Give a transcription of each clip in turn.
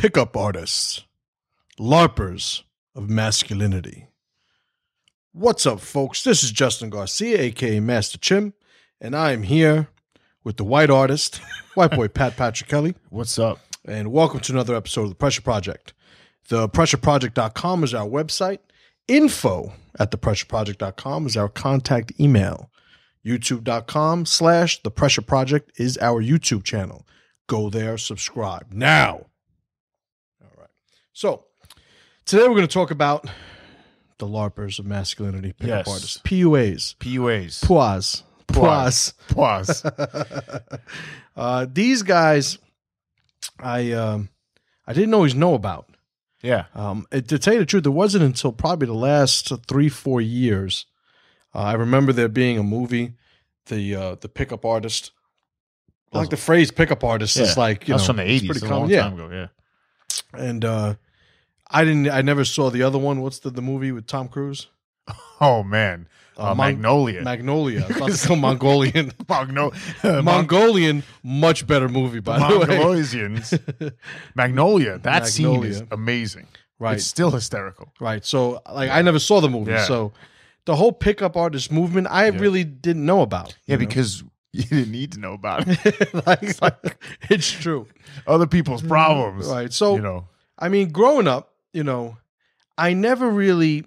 pickup artists, LARPERS of masculinity. What's up, folks? This is Justin Garcia, aka Master Chim, and I am here with the white artist, white boy Pat Patrick-Kelly. What's up? And welcome to another episode of The Pressure Project. ThePressureProject.com is our website. Info at ThePressureProject.com is our contact email. YouTube.com/ThePressureProject is our YouTube channel. Go there, subscribe now. All right. So today we're going to talk about the LARPers of masculinity, pickup artists, PUAs, PUAs, these guys, I didn't always know about. Yeah. To tell you the truth, it wasn't until probably the last 3-4 years. I remember there being a movie, the pickup artist. Like the phrase "pickup artist" is like, that's from the 80s, pretty a common. long time ago. Yeah. And I never saw the other one. What's the movie with Tom Cruise? Oh man, Magnolia. Magnolia. I was about to go Mongolian. Mongolian, much better movie, by the way. Mongolians. Magnolia. That scene is amazing. Right. It's still hysterical. Right. So, like, I never saw the movie. Yeah. So, the whole pickup artist movement, I really didn't know about. Yeah, because you didn't need to know about it. It's true. Other people's problems. Right. So, I mean, growing up, I never really,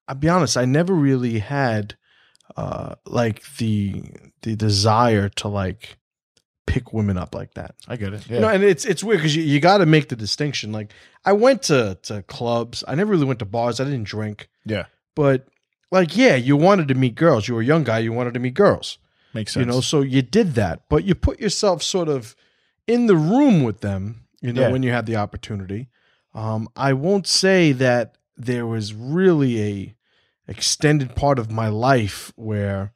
I'll be honest, I never really had like the desire to like pick women up like that. I get it. Yeah. And it's weird because you got to make the distinction. Like, I went to clubs. I never really went to bars. I didn't drink. Yeah. But like, yeah, you wanted to meet girls. You were a young guy. You wanted to meet girls. Makes sense. So you did that, but you put yourself sort of in the room with them, when you had the opportunity. I won't say that there was really a extended part of my life where,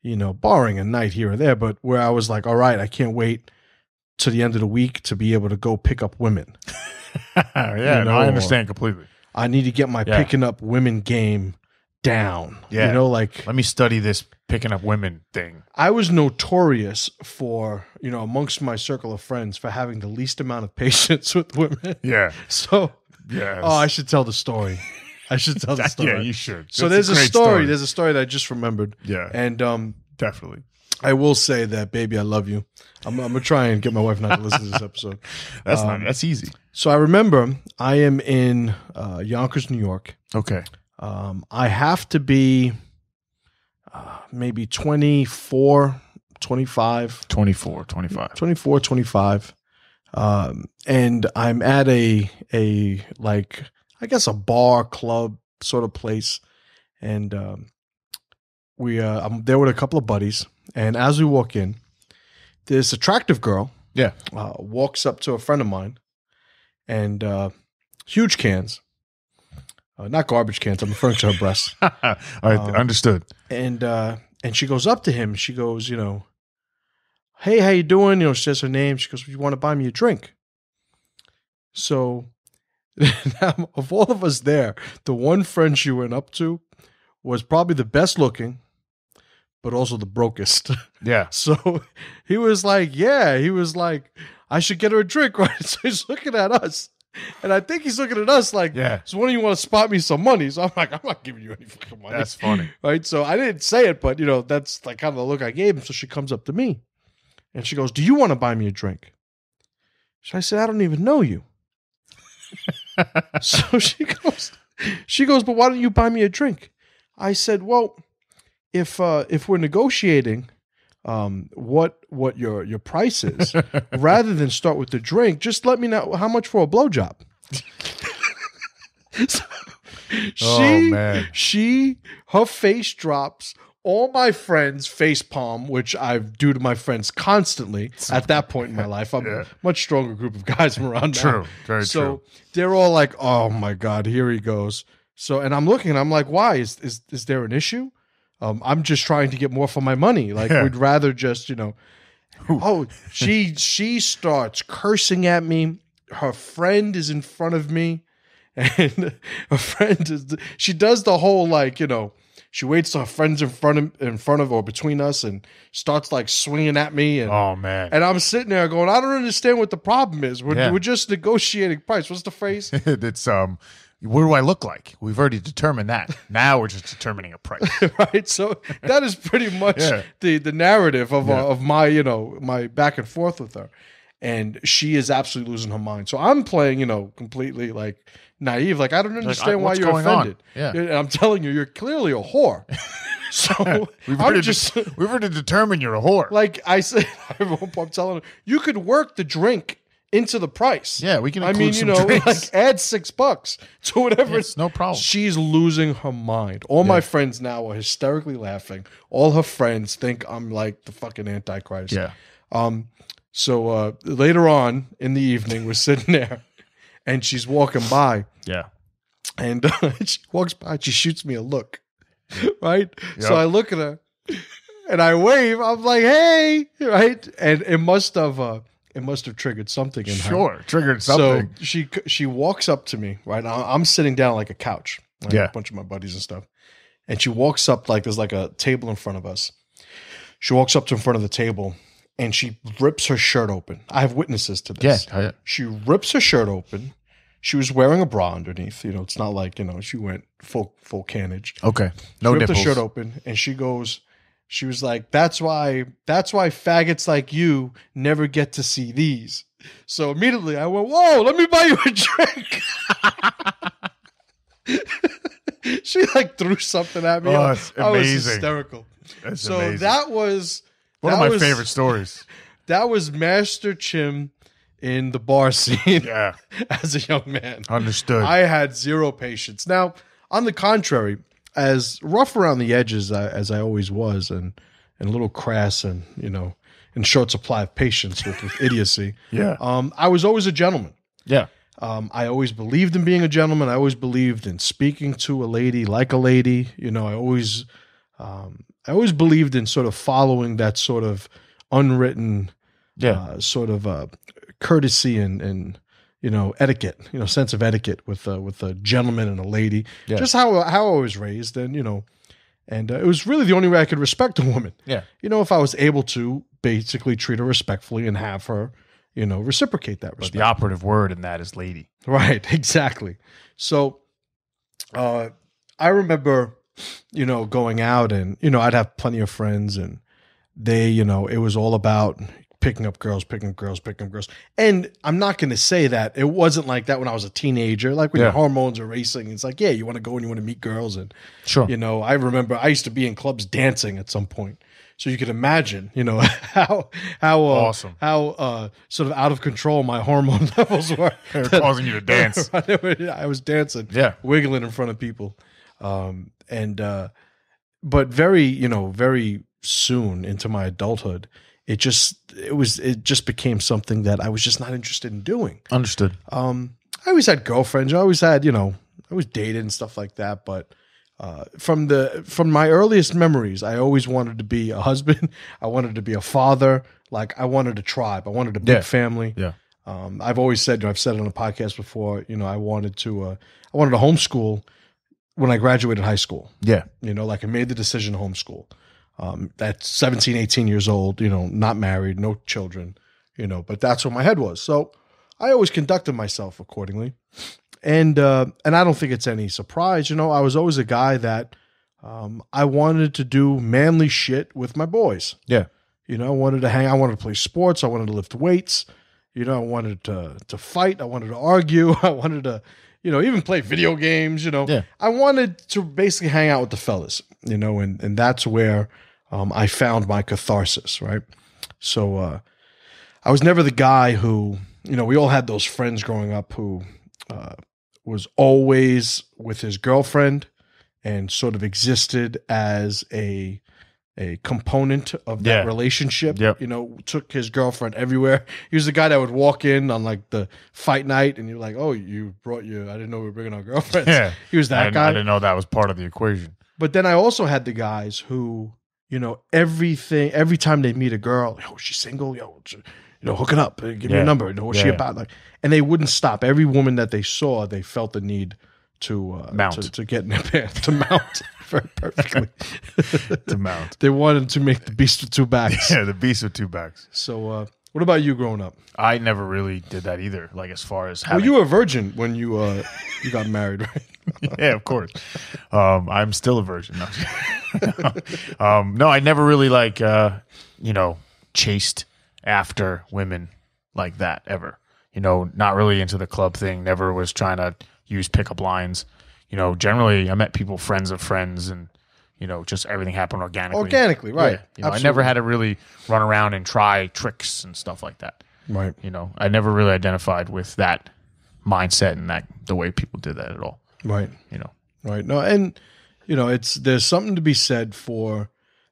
barring a night here or there, but where I was like, all right, I can't wait to the end of the week to be able to go pick up women. I understand completely. I need to get my picking up women game down. Yeah. Like, let me study this picking up women thing. I was notorious for, amongst my circle of friends, for having the least amount of patience with women. Yeah. So, yes. Oh, I should tell the story. Yeah, you should. So there's a story. There's a story that I just remembered. Yeah. And definitely. I will say that, baby, I love you. I'm gonna try and get my wife not to listen to this episode. That's easy. So I remember I am in Yonkers, New York. Okay. I have to be maybe 24, 25. 24. And I'm at a like, I guess, a bar, club sort of place. And I'm there with a couple of buddies. And as we walk in, this attractive girl walks up to a friend of mine, and huge cans. Not garbage cans. I'm referring to her breasts. I understood. And she goes up to him. She goes, hey, how you doing? She says her name. She goes, you want to buy me a drink? So now, of all of us there, the one friend she went up to was probably the best looking, but also the brokest. Yeah. So he was like, I should get her a drink, right? So he's looking at us. And I think he's looking at us like, so when do you want to spot me some money? So I'm like, I'm not giving you any fucking money. That's funny. Right? So I didn't say it, but, that's like kind of the look I gave him. So she comes up to me and she goes, do you want to buy me a drink? So I said, I don't even know you. So she goes, but why don't you buy me a drink? I said, well, if we're negotiating what your price is, rather than start with the drink, just let me know how much for a blowjob. Her face drops. All my friends face palm, which I do to my friends constantly at that point in my life. I'm a much stronger group of guys I'm around now. True, very true. So they're all like, oh my God, here he goes. So, and I'm looking and I'm like, why? Is there an issue? I'm just trying to get more for my money. Like, we'd rather just, Oh, she starts cursing at me. Her friend is in front of me. And her friend she does the whole, like, She waits till her friends in front of or between us and starts like swinging at me. And, oh man. And I'm sitting there going, I don't understand what the problem is. We're just negotiating price. What's the phrase? It's what do I look like? We've already determined that. Now we're just determining a price. Right. So that is pretty much the narrative of my, my back and forth with her. And she is absolutely losing her mind. So I'm playing, completely like naive. Like, I don't understand why you're offended. Yeah. And I'm telling you, you're clearly a whore. So we've already determined you're a whore. Like I said, I'm telling her, you could work the drink into the price. Yeah, we can include some drinks. Like add $6 to whatever. Yes, no problem. She's losing her mind. All my friends now are hysterically laughing. All her friends think I'm like the fucking Antichrist. Yeah. So later on in the evening, we're sitting there, and she's walking by. Yeah. And she walks by. She shoots me a look. Right. Yep. So I look at her, and I wave. I'm like, "Hey!" Right. And it must have triggered something in her. Sure, triggered something. So she walks up to me. Right. I'm sitting down like a couch. Like a bunch of my buddies and stuff. And she walks up like there's like a table in front of us. She walks up to in front of the table. And she rips her shirt open. I have witnesses to this. Yeah. She rips her shirt open. She was wearing a bra underneath. It's not like, she went full cannage. Okay. No she ripped nipples. her shirt open and she was like, that's why faggots like you never get to see these. So immediately I went, whoa, let me buy you a drink. She like threw something at me. Oh, it's amazing. I was hysterical. That's so amazing. that was... One of my favorite stories. That was Master Chim in the bar scene. Yeah. As a young man. Understood. I had zero patience. Now, on the contrary, as rough around the edges as I always was, and a little crass and, in short supply of patience with idiocy, I was always a gentleman. Yeah. I always believed in being a gentleman. I always believed in speaking to a lady like a lady. I always believed in sort of following that sort of unwritten sort of courtesy and etiquette, sense of etiquette with a gentleman and a lady. Yeah. Just how I was raised, and it was really the only way I could respect a woman. Yeah. If I was able to basically treat her respectfully and have her, reciprocate that respect. But the operative word in that is lady. Right, exactly. So I remember going out and, I'd have plenty of friends and they, it was all about picking up girls. And I'm not going to say that it wasn't like that when I was a teenager, like when your hormones are racing. It's like, you want to go and you want to meet girls. And, sure. I remember I used to be in clubs dancing at some point. So you could imagine, how awesome, how sort of out of control my hormone levels were. They were causing you to dance. I was dancing, wiggling in front of people. But very soon into my adulthood, it just became something that I was just not interested in doing. Understood. I always had girlfriends. I always had, I always dated and stuff like that. But from my earliest memories, I always wanted to be a husband. I wanted to be a father. Like I wanted a tribe. I wanted a big family. Yeah. I've always said, I've said it on a podcast before, I wanted to homeschool when I graduated high school. Yeah. Like I made the decision to homeschool. At 17, 18 years old, not married, no children, but that's what my head was. So I always conducted myself accordingly. And I don't think it's any surprise, I was always a guy that I wanted to do manly shit with my boys. Yeah. I wanted to hang, I wanted to play sports, I wanted to lift weights, I wanted to fight, I wanted to argue, I wanted to even play video games, I wanted to basically hang out with the fellas, and that's where I found my catharsis, right? So I was never the guy who, we all had those friends growing up who was always with his girlfriend and sort of existed as a component of that relationship. Yep. Took his girlfriend everywhere. He was the guy that would walk in on like the fight night and you're like, oh, I didn't know we were bringing our girlfriends. Yeah. He was that guy. I didn't know that was part of the equation. But then I also had the guys who, every time they meet a girl, she's single, hook it up, give me a number, what's she about? Like, and they wouldn't stop. Every woman that they saw, they felt the need to mount, to get in their pants, to mount. very perfectly. To mount. They wanted to make the beast with two backs. Yeah, the beast with two backs. So, what about you growing up? I never really did that either. Like as far as Well, having, you were a virgin when you got married, right? yeah, of course. I'm still a virgin. No, no, I never really like chased after women like that ever. Not really into the club thing. Never was trying to use pickup lines. Generally I met people, friends of friends, and just everything happened organically. Organically, right? Yeah. I never had to really run around and try tricks and stuff like that. Right. I never really identified with that mindset and the way people did that at all. Right. Right. No, and there's something to be said for,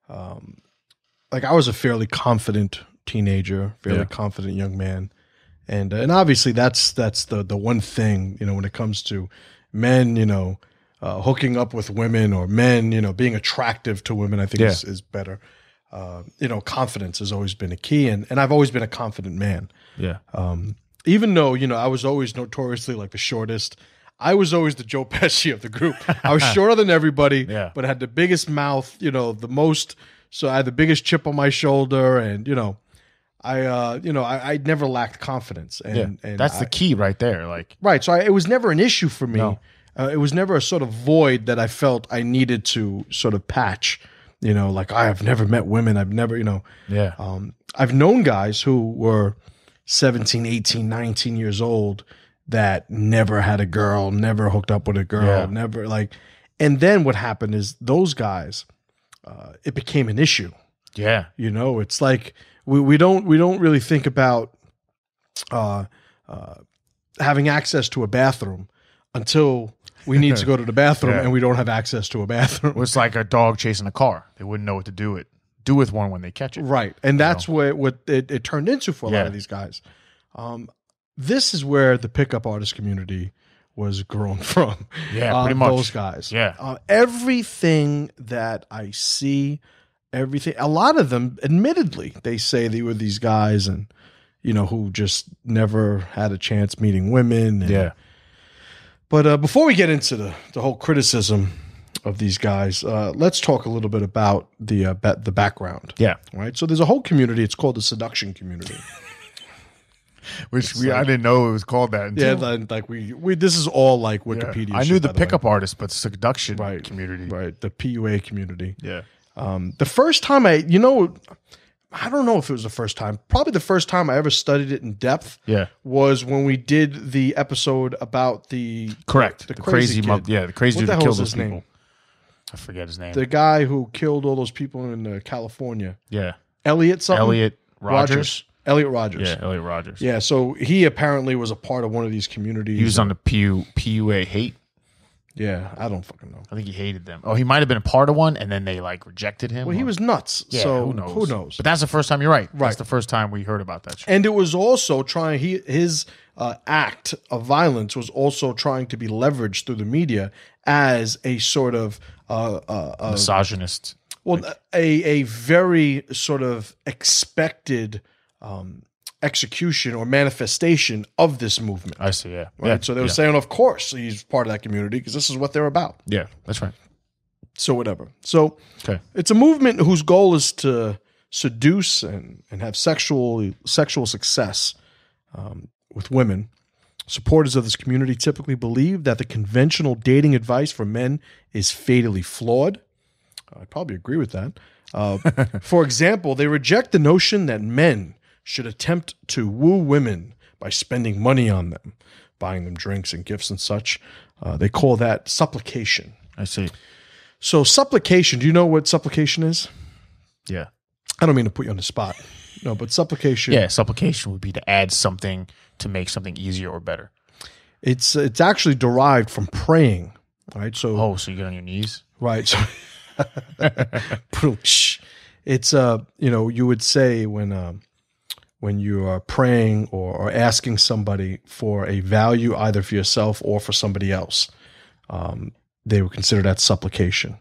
like I was a fairly confident teenager, fairly confident young man, and obviously that's the one thing when it comes to men, hooking up with women, or men, being attractive to women, I think is better. Confidence has always been a key, and I've always been a confident man. Yeah. Even though, I was always notoriously like the shortest, I was always the Joe Pesci of the group. I was shorter than everybody, but had the biggest mouth, the most, so I had the biggest chip on my shoulder, and, I never lacked confidence. And that's the key right there. Like, right. So it was never an issue for me. No. It was never a sort of void that I felt I needed to sort of patch, like I have never met women. I've never, I've known guys who were 17, 18, 19 years old that never had a girl, never hooked up with a girl, never and then what happened is those guys, it became an issue. Yeah. It's like we don't really think about having access to a bathroom until we need to go to the bathroom and we don't have access to a bathroom. It's like a dog chasing a car. They wouldn't know what to do with one when they catch it. Right. And that's what it turned into for a lot of these guys. This is where the pickup artist community was grown from. Yeah, pretty much. Those guys. Yeah. Everything that I see, a lot of them, admittedly, they say they were these guys and, who just never had a chance meeting women. And, but before we get into the whole criticism of these guys, let's talk a little bit about the background. Yeah. Right. So there's a whole community. It's called the seduction community. Which I didn't know it was called that. Until, like we this is all like Wikipedia. I knew the pickup artist, but seduction community. Right. The PUA community. Yeah. The first time I don't know if it was the first time. Probably the first time I ever studied it in depth. Was when we did the episode about the crazy kid. The crazy dude who killed those people. Name? I forget his name. The guy who killed all those people in California. Yeah. Elliot something. Elliot Rogers. Elliot Rogers. Yeah, Elliot Rogers. Yeah, so he apparently was a part of one of these communities. He was on the PUA hate. Yeah, I don't fucking know. I think he hated them. Oh, he might have been a part of one, and then they rejected him. Well, he was nuts. Yeah, so who knows? But that's the first time. You're right. That's the first time we heard about that shit. And it was also his act of violence was also trying to be leveraged through the media as a sort of misogynist. Well, a very sort of expected execution or manifestation of this movement. I see, yeah. Right? Yeah, so they were saying, of course, he's part of that community because this is what they're about. Yeah, that's right. So whatever. So it's a movement whose goal is to seduce and have sexual success with women. Supporters of this community typically believe that the conventional dating advice for men is fatally flawed. I probably agree with that. For example, they reject the notion that men should attempt to woo women by spending money on them, buying them drinks and gifts and such. They call that supplication. I see. So supplication, do you know what supplication is? Yeah. I don't mean to put you on the spot. No, but supplication. Yeah, supplication would be to add something to make something easier or better. It's actually derived from praying, right? So so you get on your knees? Right. So it's you would say when you are praying or asking somebody for a value either for yourself or for somebody else, they would consider that supplication.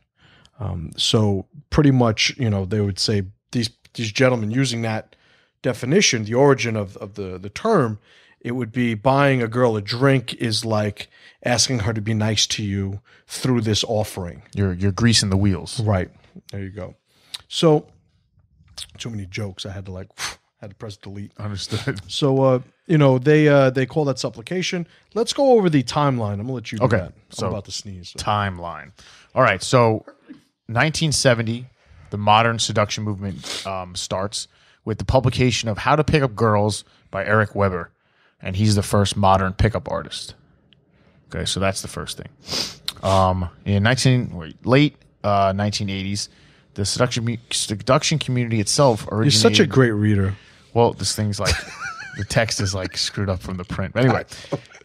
So pretty much, they would say these gentlemen using that definition, the origin of the term it would be buying a girl a drink is like asking her to be nice to you through this offering. You're greasing the wheels. Right. There you go. So too many jokes. I had to press delete. Understood. So they call that supplication. Let's go over the timeline. I'm gonna let you do that. So I'm about to sneeze. So. Timeline. All right. So 1970, the modern seduction movement starts with the publication of How to Pick Up Girls by Eric Weber. And he's the first modern pickup artist. Okay, so that's the first thing. In late 1980s, the seduction community itself originated. You're such a great reader. Well, this thing's like the text is like screwed up from the print. But anyway,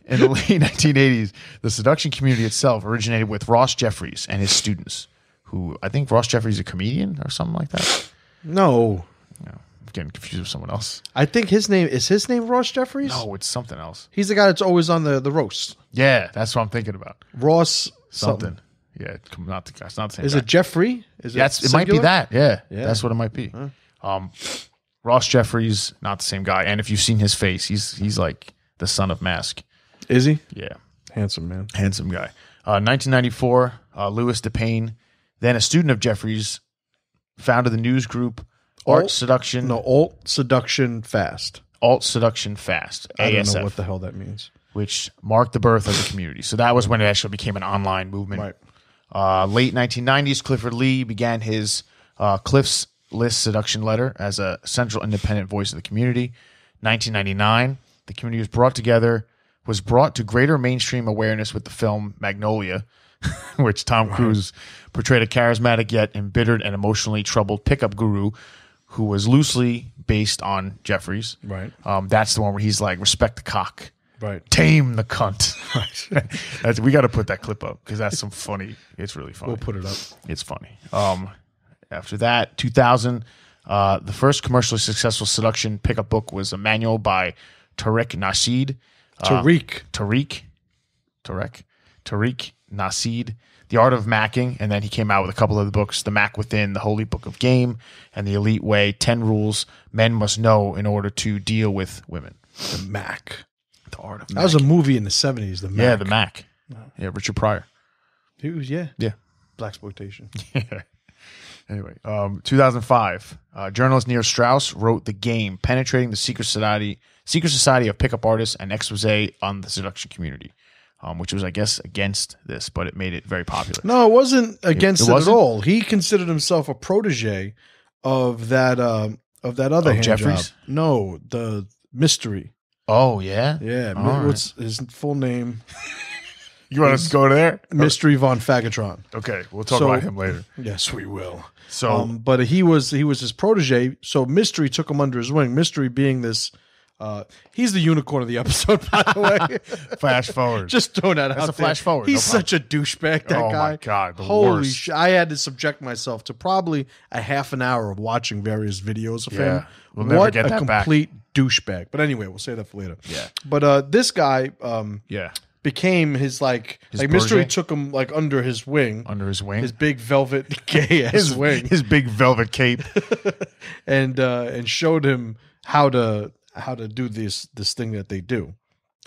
in the late 1980s, the seduction community itself originated with Ross Jeffries and his students, who I think Ross Jeffries is a comedian or something like that. No. I'm getting confused with someone else. I think his name Ross Jeffries? No, it's something else. He's the guy that's always on the roast. Yeah, that's what I'm thinking about. Ross Something. Yeah, not the guy. It's not the same. Is guy. it Jeffrey? Is it might be that. Yeah, Yeah. that's what it might be. Huh. Ross Jeffries, not the same guy. And if you've seen his face, he's like the son of Mask. Is he? Yeah, Handsome man. handsome guy. 1994, Louis DePayne, then a student of Jeffries, founded the news group Alt Seduction Fast. Alt Seduction Fast. I don't ASF, know what the hell that means. which marked the birth of the community. So that was when it actually became an online movement. Right. Late 1990s, Clifford Lee began his Cliff's List seduction letter as a central independent voice of the community. 1999, the community was brought to greater mainstream awareness with the film Magnolia, which Tom Cruise portrayed a charismatic yet embittered and emotionally troubled pickup guru who was loosely based on Jeffries. Right. That's the one where he's like, respect the cock. Right. Tame the cunt. We got to put that clip up because that's it's really funny. We'll put it up. It's funny. After that, 2000, the first commercially successful seduction pickup book was a manual by Tariq Nasheed. Tariq Nasheed, The Art of Macking, and then he came out with a couple of the books, The Mac Within, The Holy Book of Game, and The Elite Way, 10 Rules Men Must Know in Order to Deal with Women. The Mac. The Art of That was a movie in the 70s, The Mac. Yeah, The Mac. Yeah, Richard Pryor. He was, yeah. Yeah. Blaxploitation. Yeah. Anyway, 2005, journalist Neil Strauss wrote The Game, Penetrating the Secret Society of Pickup Artists, and expose on the seduction community, which was, I guess, against this, but it made it very popular. No, it wasn't against it wasn't? at all. He considered himself a protege of that other hand Jeffries? job. No, the Mystery. Oh, yeah? Yeah. All What's his full name? You want us to go there? Mystery von Fagatron. Okay, we'll talk about him later. Yes, we will. So, but he was his protege. So Mystery took him under his wing. Mystery being this, he's the unicorn of the episode, by the way. flash forward. Just throwing that That's out a flash there. forward. He's No such a douchebag. That Oh, guy. my God, the Holy worst. shit! I had to subject myself to probably a half an hour of watching various videos of Yeah, him. we'll never What get a that back. complete douchebag. But anyway, we'll say that for later. Yeah. But this guy, Yeah. became his His Mystery protege? took him like under his wing. Under his wing. His big velvet gay ass wing. His big velvet cape. and showed him how to do this thing that they do.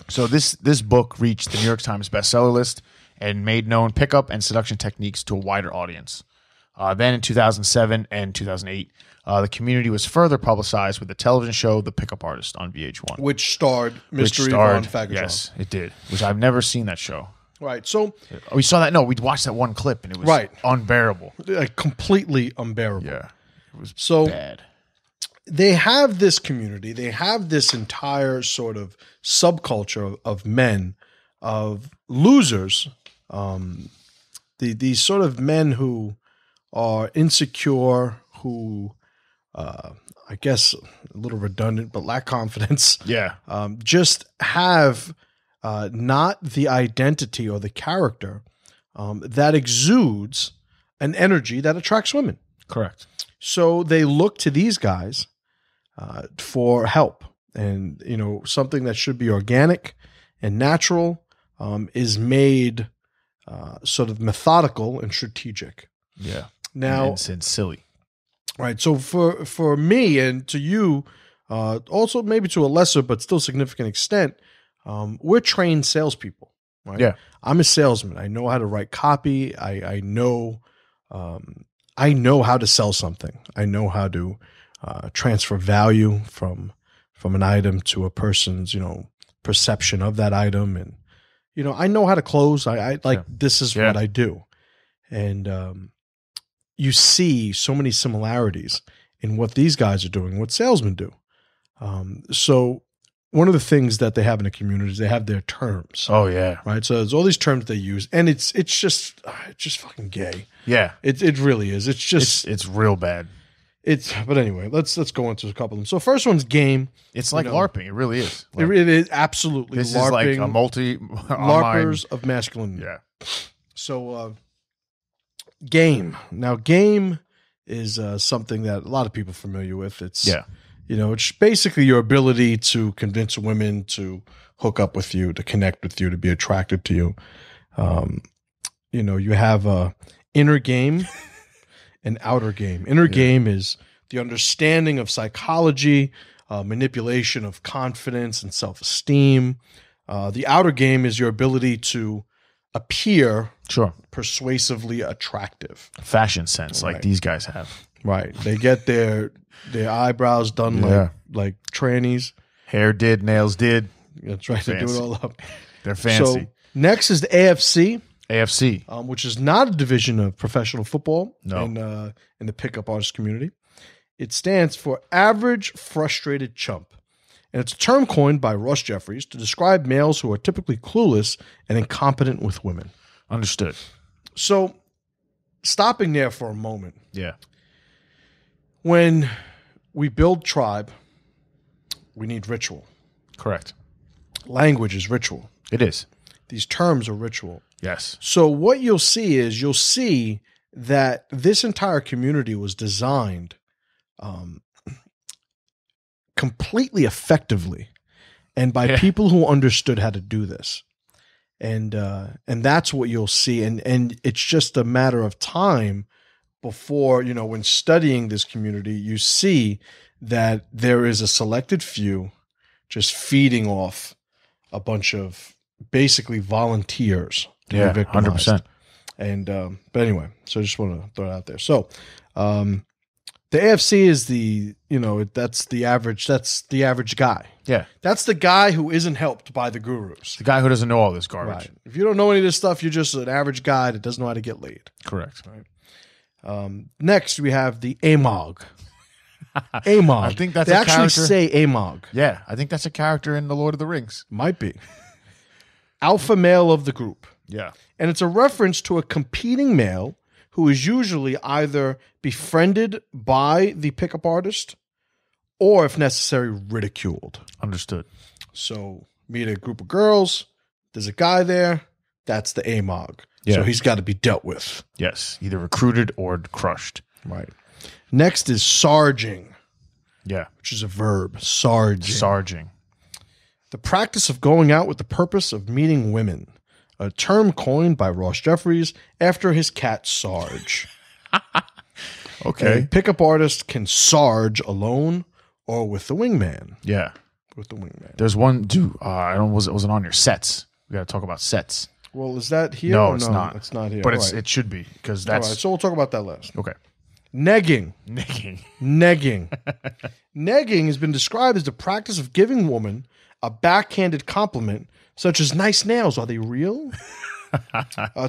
So this book reached the New York Times bestseller list and made known pickup and seduction techniques to a wider audience. Then in 2007 and 2008, the community was further publicized with the television show The Pickup Artist on VH1. Which starred Mystery von Fagatron. Yes, it did. Which I've never seen that show. Right. So We saw that. No, we watched that one clip and it was unbearable. completely unbearable. Yeah. It was So bad. they have this community. They have this entire sort of subculture of men, of losers, these sort of men who are insecure, who I guess a little redundant, but lack confidence. Yeah. Just have not the identity or the character that exudes an energy that attracts women. Correct. So they look to these guys for help, and something that should be organic and natural is made sort of methodical and strategic. Yeah. Now, and silly. right. So for me and to you, also maybe to a lesser but still significant extent, we're trained salespeople, right? Yeah. I'm a salesman. I know how to write copy. I know how to sell something. I know how to transfer value from an item to a person's, perception of that item. And, I know how to close. This is what I do. And you see so many similarities in what these guys are doing, what salesmen do. So one of the things that they have in the community is they have their terms. Oh yeah. Right. So there's all these terms they use, and it's just fucking gay. Yeah. It really is. It's just it's real bad. But anyway, let's go into a couple of them. So first one's game. It's like LARPing. It really is. It is absolutely this LARPing. Is like a multi LARPers of masculinity. Yeah. So game. Now game is something that a lot of people are familiar with. It's it's basically your ability to convince women to hook up with you, to connect with you, to be attracted to you. You have a inner game and outer game. Inner game is the understanding of psychology, manipulation of confidence and self-esteem. The outer game is your ability to appear persuasively attractive. Fashion sense, like these guys have. Right. They get their eyebrows done like trannies. Hair did, nails did. That's right. They do it all up. They're fancy. So next is the AFC. AFC. Which is not a division of professional football in the pickup artist community. It stands for Average Frustrated Chump. And it's a term coined by Ross Jeffries to describe males who are typically clueless and incompetent with women. Understood. So stopping there for a moment. Yeah. When we build tribe, we need ritual. Correct. Language is ritual. It is. These terms are ritual. Yes. So what you'll see that this entire community was designed completely effectively and by people who understood how to do this. And that's what you'll see. And it's just a matter of time before, when studying this community, you see that there is a selected few just feeding off a bunch of basically volunteers to be victimized. 100%. And but anyway, so I just want to throw it out there. So the AFC is that's the average guy. Yeah. That's the guy who isn't helped by the gurus. The guy who doesn't know all this garbage. Right. If you don't know any of this stuff, you're just an average guy that doesn't know how to get laid. Correct. Right. Next, we have the AMOG. AMOG. I think that's they a actually character. say AMOG. Yeah, I think that's a character in The Lord of the Rings. Might be. Alpha male of the group. Yeah. And it's a reference to a competing male who is usually either befriended by the pickup artist or, if necessary, ridiculed. Understood. So meet a group of girls. There's a guy there. That's the AMOG. Yeah. So he's got to be dealt with. Yes. Either recruited or crushed. Right. Next is sarging. Yeah. Which is a verb. Sarging. Sarging. The practice of going out with the purpose of meeting women. A term coined by Ross Jeffries after his cat Sarge. Okay. A pickup artist can sarge alone or with the wingman. Yeah. With the wingman. There's one, dude, I don't was it on your sets. We got to talk about sets. Well, is that here? No, it's not. It's not here. But it should be because that's. All right, so we'll talk about that last. Okay. Negging. Negging. Negging has been described as the practice of giving woman a backhanded compliment, such as nice nails. Are they real?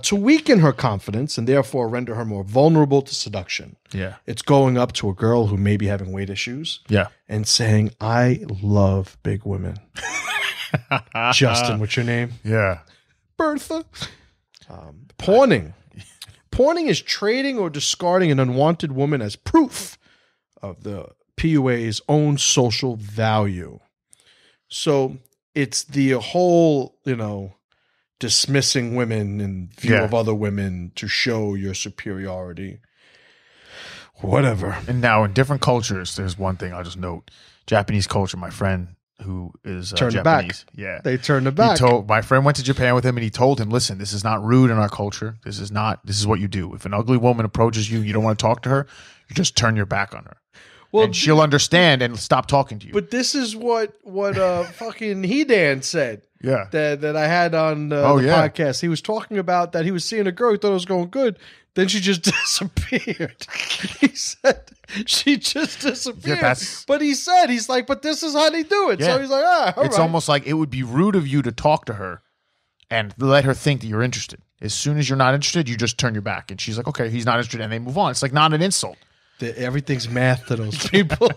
To weaken her confidence and therefore render her more vulnerable to seduction. Yeah. It's going up to a girl who may be having weight issues. Yeah. And saying, I love big women. Justin, what's your name? Yeah. Bertha. Pawning. Pawning is trading or discarding an unwanted woman as proof of the PUA's own social value. So it's the whole, dismissing women in view of other women to show your superiority. Whatever. And now in different cultures, there's one thing I'll just note. Japanese culture, my friend who is Turn Japanese. Back. Yeah. They turned it back. My friend went to Japan with him and he told him, listen, this is not rude in our culture. This is what you do. If an ugly woman approaches you, you don't want to talk to her, you just turn your back on her. Well, and she'll understand and stop talking to you. But this is what fucking Hedan said. Yeah. That I had on the podcast. He was talking about that he was seeing a girl, he thought it was going good. Then she just disappeared. He said she just disappeared. Yeah, but he's like, but this is how they do it. Yeah. So he's like, all it's right. almost like it would be rude of you to talk to her and let her think that you're interested. As soon as you're not interested, you just turn your back. And she's like, okay, he's not interested. And they move on. It's like not an insult. Everything's math to those people.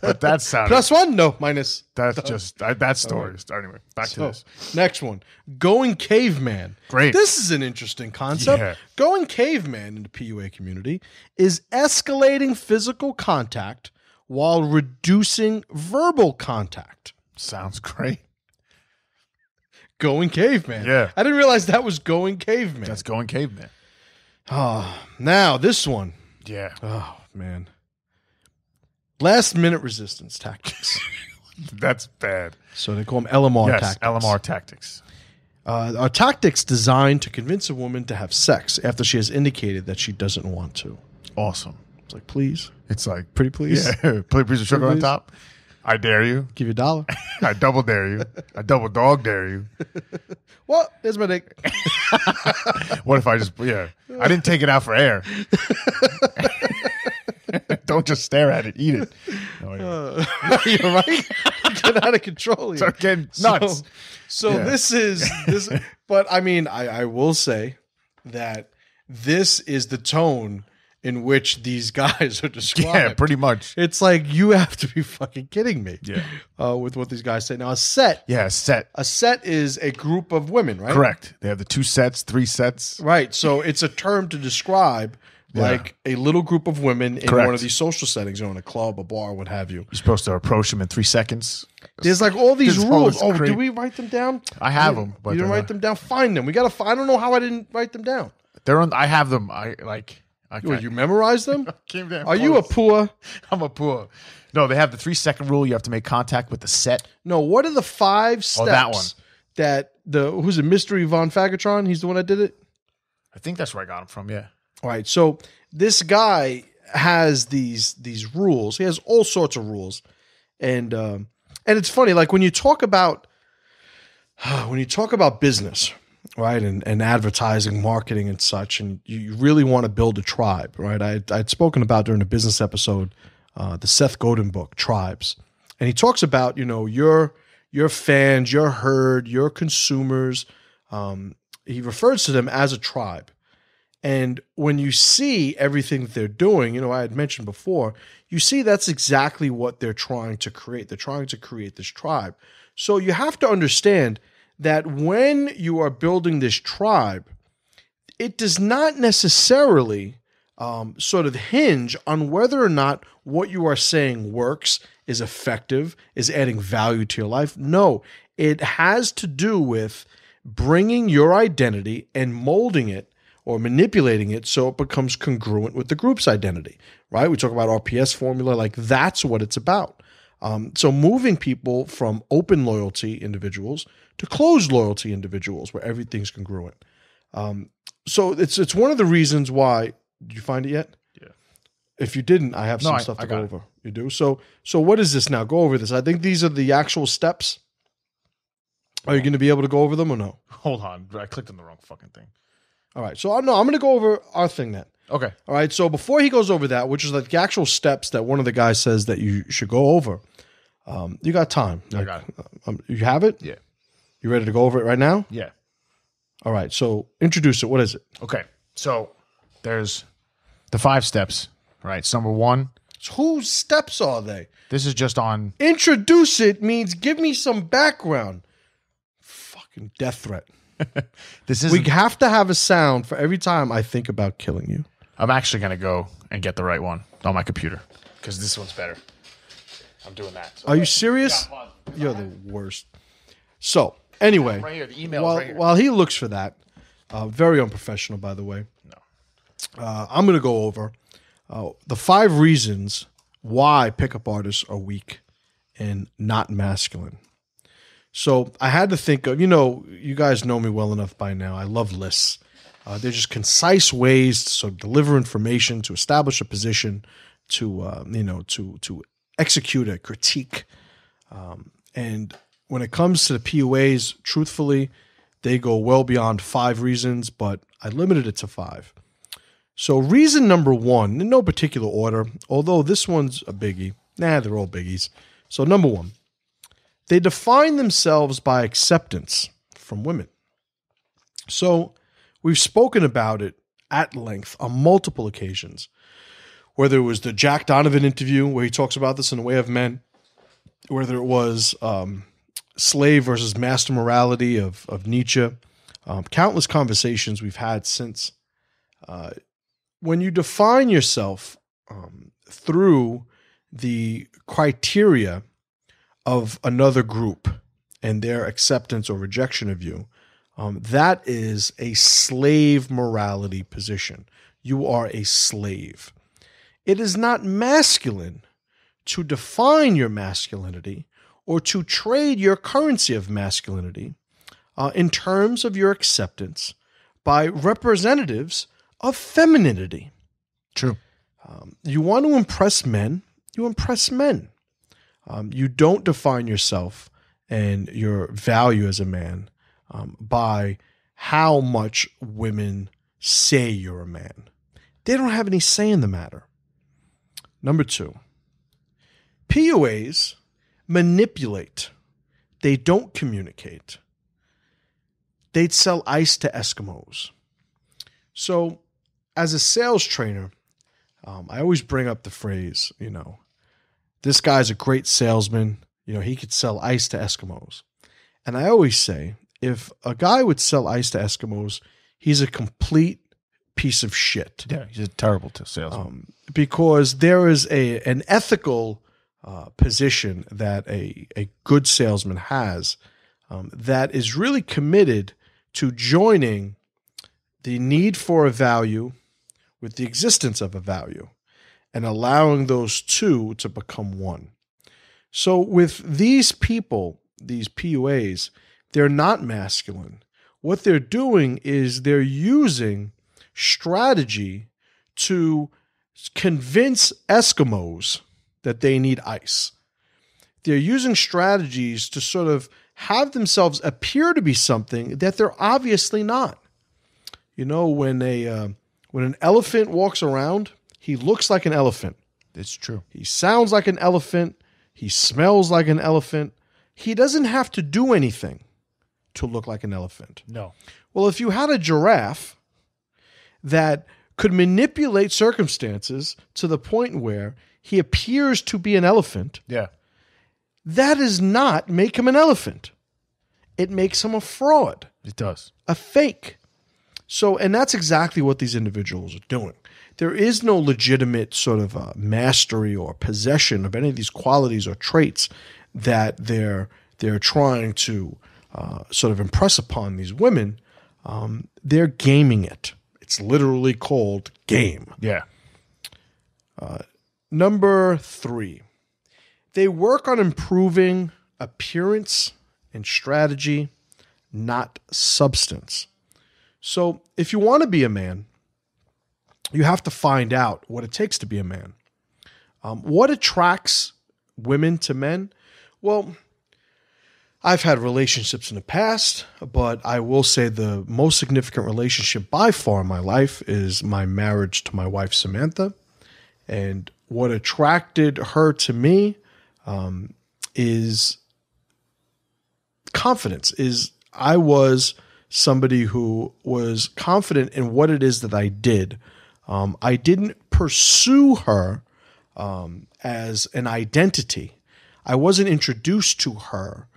But that sounded... +1? No, minus. That's just... that story. Right. Anyway, back to this. Next one. Going caveman. Great. This is an interesting concept. Yeah. Going caveman in the PUA community is escalating physical contact while reducing verbal contact. Sounds great. Going caveman. Yeah. I didn't realize that was going caveman. That's going caveman. Oh, now this one. Yeah. Oh, man. Last minute resistance tactics. That's bad. So they call them LMR yes, tactics. LMR tactics. Are tactics designed to convince a woman to have sex after she has indicated that she doesn't want to. Awesome. It's like, please. It's like... Pretty please. Yeah. Pretty please with sugar on Please. top. I dare you. Give you $1. I double dare you. I double dog dare you. Well, there's my dick. What if I just... Yeah. I didn't take it out for air. Don't just stare at it. Eat it. No, You're right. Get out of control here. Start getting nuts. So Yeah. this is... But, I mean, I will say that this is the tone in which these guys are described. Yeah, pretty much. It's like, you have to be fucking kidding me. Yeah. With what these guys say. Now, a set is a group of women, right? Correct. They have the 2 sets, 3 sets. Right. So it's a term to describe like a little group of women in Correct. one of these social settings, in a club, a bar, what have you. You're supposed to approach them in 3 seconds. There's like all these This rules. whole Oh, crazy- did we write them down? I have them, but you didn't they're write them down? Find them. We got to I don't know how I didn't write them down. They're on. I have them. I What, you memorized them? came down Are you a close. poor? I'm a poor. No, they have the 3-second rule. You have to make contact with the set. No, what are the 5 steps that one. that who's it, Mystery Von Fagatron? He's the one that did it? I think that's where I got them from. Yeah. All right, so this guy has these rules. He has all sorts of rules, and it's funny. Like when you talk about business, right, and advertising, marketing, and such, and you really want to build a tribe, right? I'd spoken about during the business episode, the Seth Godin book, Tribes, and he talks about your fans, your herd, your consumers. He refers to them as a tribe. And when you see everything that they're doing, I had mentioned before, you see that's exactly what they're trying to create. They're trying to create this tribe. So you have to understand that when you are building this tribe, it does not necessarily sort of hinge on whether or not what you are saying works, is effective, is adding value to your life. No, it has to do with bringing your identity and molding it or manipulating it so it becomes congruent with the group's identity, right? We talk about RPS formula, like that's what it's about. So moving people from open loyalty individuals to closed loyalty individuals where everything's congruent. So it's one of the reasons why. Did you find it yet? Yeah. If you didn't, I have some stuff to go over. You do? So what is this now? Go over this. I think these are the actual steps. Are you going to be able to go over them or no? Hold on. I clicked on the wrong fucking thing. All right. So no, I'm going to go over our thing then. Okay. All right. So before he goes over that, which is like the actual steps that one of the guys says that you should go over, you got time. I got it. You have it? Yeah. You ready to go over it right now? Yeah. All right. So introduce it. What is it? Okay. So there's the 5 steps, right? So number 1. So whose steps are they? This is just on. Introduce it means give me some background. Fucking death threat. This is. We have to have a sound for every time I think about killing you. I'm actually going to go and get the right one on my computer because this one's better. I'm doing that. So Are you serious? You're the worst. So anyway, right here, the email right here. while he looks for that, very unprofessional, by the way. No. I'm going to go over the 5 reasons why pickup artists are weak and not masculine. So I had to think of, you guys know me well enough by now. I love lists. They're just concise ways to sort of deliver information, to establish a position, to execute a critique. And when it comes to the PUAs, truthfully, they go well beyond 5 reasons, but I limited it to 5. So reason number 1, in no particular order, although this one's a biggie. Nah, they're all biggies. So number 1, they define themselves by acceptance from women. So we've spoken about it at length on multiple occasions, whether it was the Jack Donovan interview where he talks about this in The Way of Men, whether it was slave versus master morality of Nietzsche, countless conversations we've had since. When you define yourself through the criteria of another group and their acceptance or rejection of you, that is a slave morality position. You are a slave. It is not masculine to define your masculinity or to trade your currency of masculinity in terms of your acceptance by representatives of femininity. True. You want to impress men, you impress men. You don't define yourself and your value as a man by how much women say you're a man. They don't have any say in the matter. Number 2, PUAs manipulate. They don't communicate. They'd sell ice to Eskimos. So as a sales trainer, I always bring up the phrase, this guy's a great salesman. He could sell ice to Eskimos. And I always say, if a guy would sell ice to Eskimos, he's a complete piece of shit. Yeah, he's a terrible salesman. Because there is an ethical position that a good salesman has that is really committed to joining the need for a value with the existence of a value and allowing those two to become one. So with these people, these PUAs, they're not masculine. What they're doing is they're using strategy to convince Eskimos that they need ice. They're using strategies to sort of have themselves appear to be something that they're obviously not. When an elephant walks around, he looks like an elephant. It's true. He sounds like an elephant. He smells like an elephant. He doesn't have to do anything to look like an elephant. No. Well, if you had a giraffe that could manipulate circumstances to the point where he appears to be an elephant, that does not make him an elephant. It makes him a fraud. It does. A fake. So, and that's exactly what these individuals are doing. There is no legitimate sort of mastery or possession of any of these qualities or traits that they're trying to sort of impress upon these women. They're gaming it. It's literally called game. Yeah. Number 3, they work on improving appearance and strategy, not substance. So if you want to be a man, you have to find out what it takes to be a man. What attracts women to men? Well, I've had relationships in the past, but I will say the most significant relationship by far in my life is my marriage to my wife, Samantha. And what attracted her to me is confidence. I was somebody who was confident in what it is that I did. I didn't pursue her as an identity. I wasn't introduced to her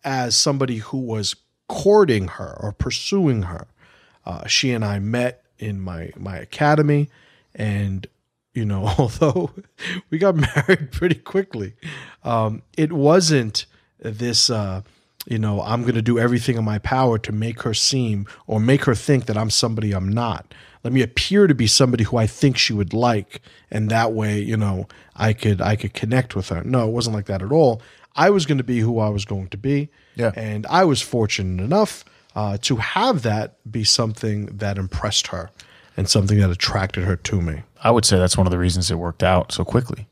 as somebody who was courting her or pursuing her. She and I met in my academy, and although we got married pretty quickly, it wasn't this. I'm going to do everything in my power to make her seem or make her think that I'm somebody I'm not. Let me appear to be somebody who I think she would like, and that way, I could connect with her. No, it wasn't like that at all. I was going to be who I was going to be, and I was fortunate enough to have that be something that impressed her. and something that attracted her to me. I would say that's one of the reasons it worked out so quickly.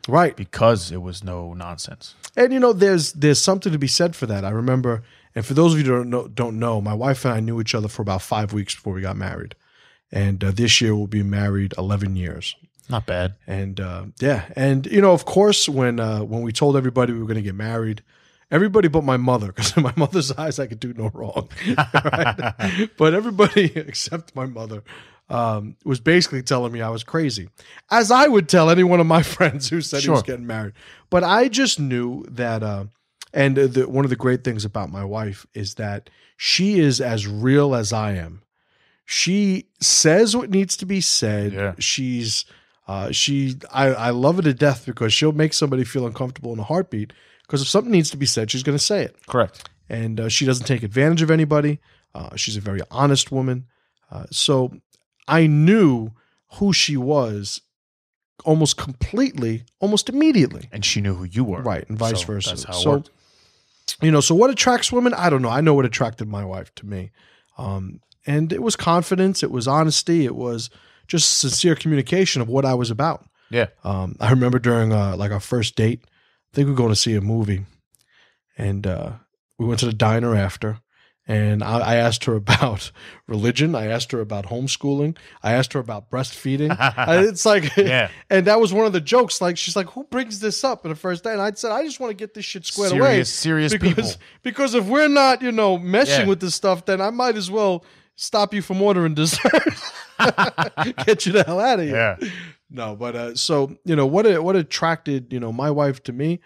Right. Because it was no nonsense. And, there's something to be said for that. I remember, and for those of you who don't know, my wife and I knew each other for about 5 weeks before we got married. And this year we'll be married 11 years. Not bad. And and of course, when we told everybody we were going to get married, everybody but my mother, because in my mother's eyes I could do no wrong, right? But everybody except my mother was basically telling me I was crazy, as I would tell any one of my friends who said he was getting married. But I just knew that, one of the great things about my wife is that she is as real as I am. She says what needs to be said. Yeah. I love her to death because she'll make somebody feel uncomfortable in a heartbeat, because if something needs to be said, she's going to say it. Correct. And she doesn't take advantage of anybody. She's a very honest woman. So I knew who she was almost completely, almost immediately. And she knew who you were. Right, and vice versa. That's how it worked. So what attracts women? I don't know. I know what attracted my wife to me. And it was confidence. It was honesty. It was just sincere communication of what I was about. Yeah. I remember during our first date, I think we were going to see a movie, and we went to the diner after, and I asked her about religion. I asked her about homeschooling. I asked her about breastfeeding. It's like, yeah. And that was one of the jokes. Like, she's like, who brings this up in the first day? And I said, I just want to get this shit squared away. Serious people. Because if we're not, meshing with this stuff, then I might as well stop you from ordering dessert. Get you the hell out of here. Yeah. No, but so what attracted my wife to me,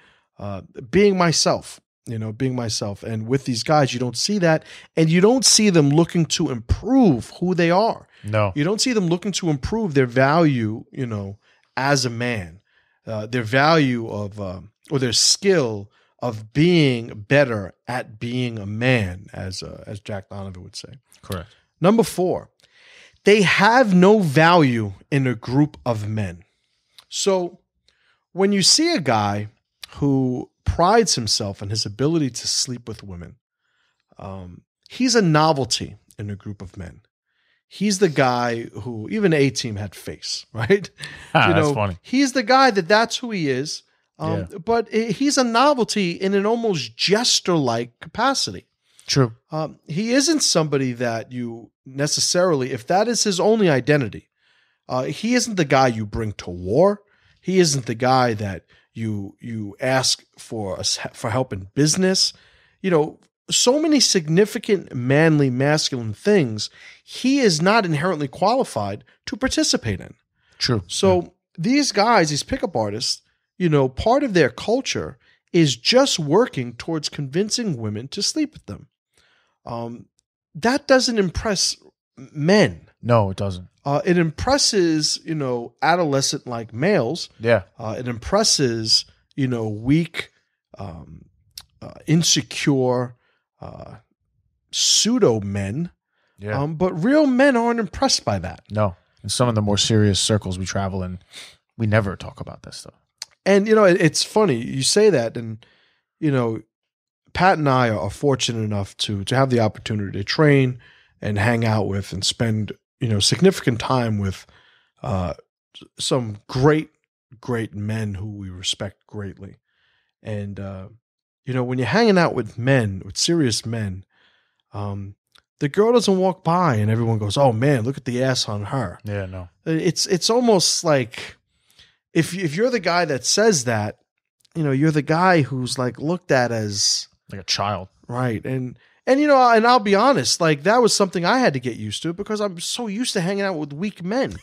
being myself, and with these guys you don't see that, and you don't see them looking to improve who they are. No, you don't see them looking to improve their value, as a man, their value of or their skill of being better at being a man, as Jack Donovan would say. Correct. Number 4. They have no value in a group of men. So when you see a guy who prides himself on his ability to sleep with women, he's a novelty in a group of men. He's the guy who, even A-Team had face, right? That's funny. He's the guy that's who he is. But he's a novelty in an almost jester-like capacity. True. He isn't somebody that you necessarily, if that is his only identity, he isn't the guy you bring to war. He isn't the guy that you ask for help in business. So many significant manly, masculine things he is not inherently qualified to participate in. True. So these guys, these pickup artists, part of their culture is just working towards convincing women to sleep with them. That doesn't impress men. No, it doesn't. It impresses, adolescent-like males. Yeah. It impresses, weak, insecure, pseudo men. Yeah. But real men aren't impressed by that. No. In some of the more serious circles we travel in, we never talk about this stuff. And, it's funny. You say that, and, Pat and I are fortunate enough to have the opportunity to train and hang out with and spend, significant time with some great, great men who we respect greatly. And, when you're hanging out with men, with serious men, the girl doesn't walk by and everyone goes, oh man, look at the ass on her. Yeah, no. It's almost like if you're the guy that says that, you're the guy who's like looked at as like a child. Right. And I'll be honest, like that was something I had to get used to because I'm so used to hanging out with weak men.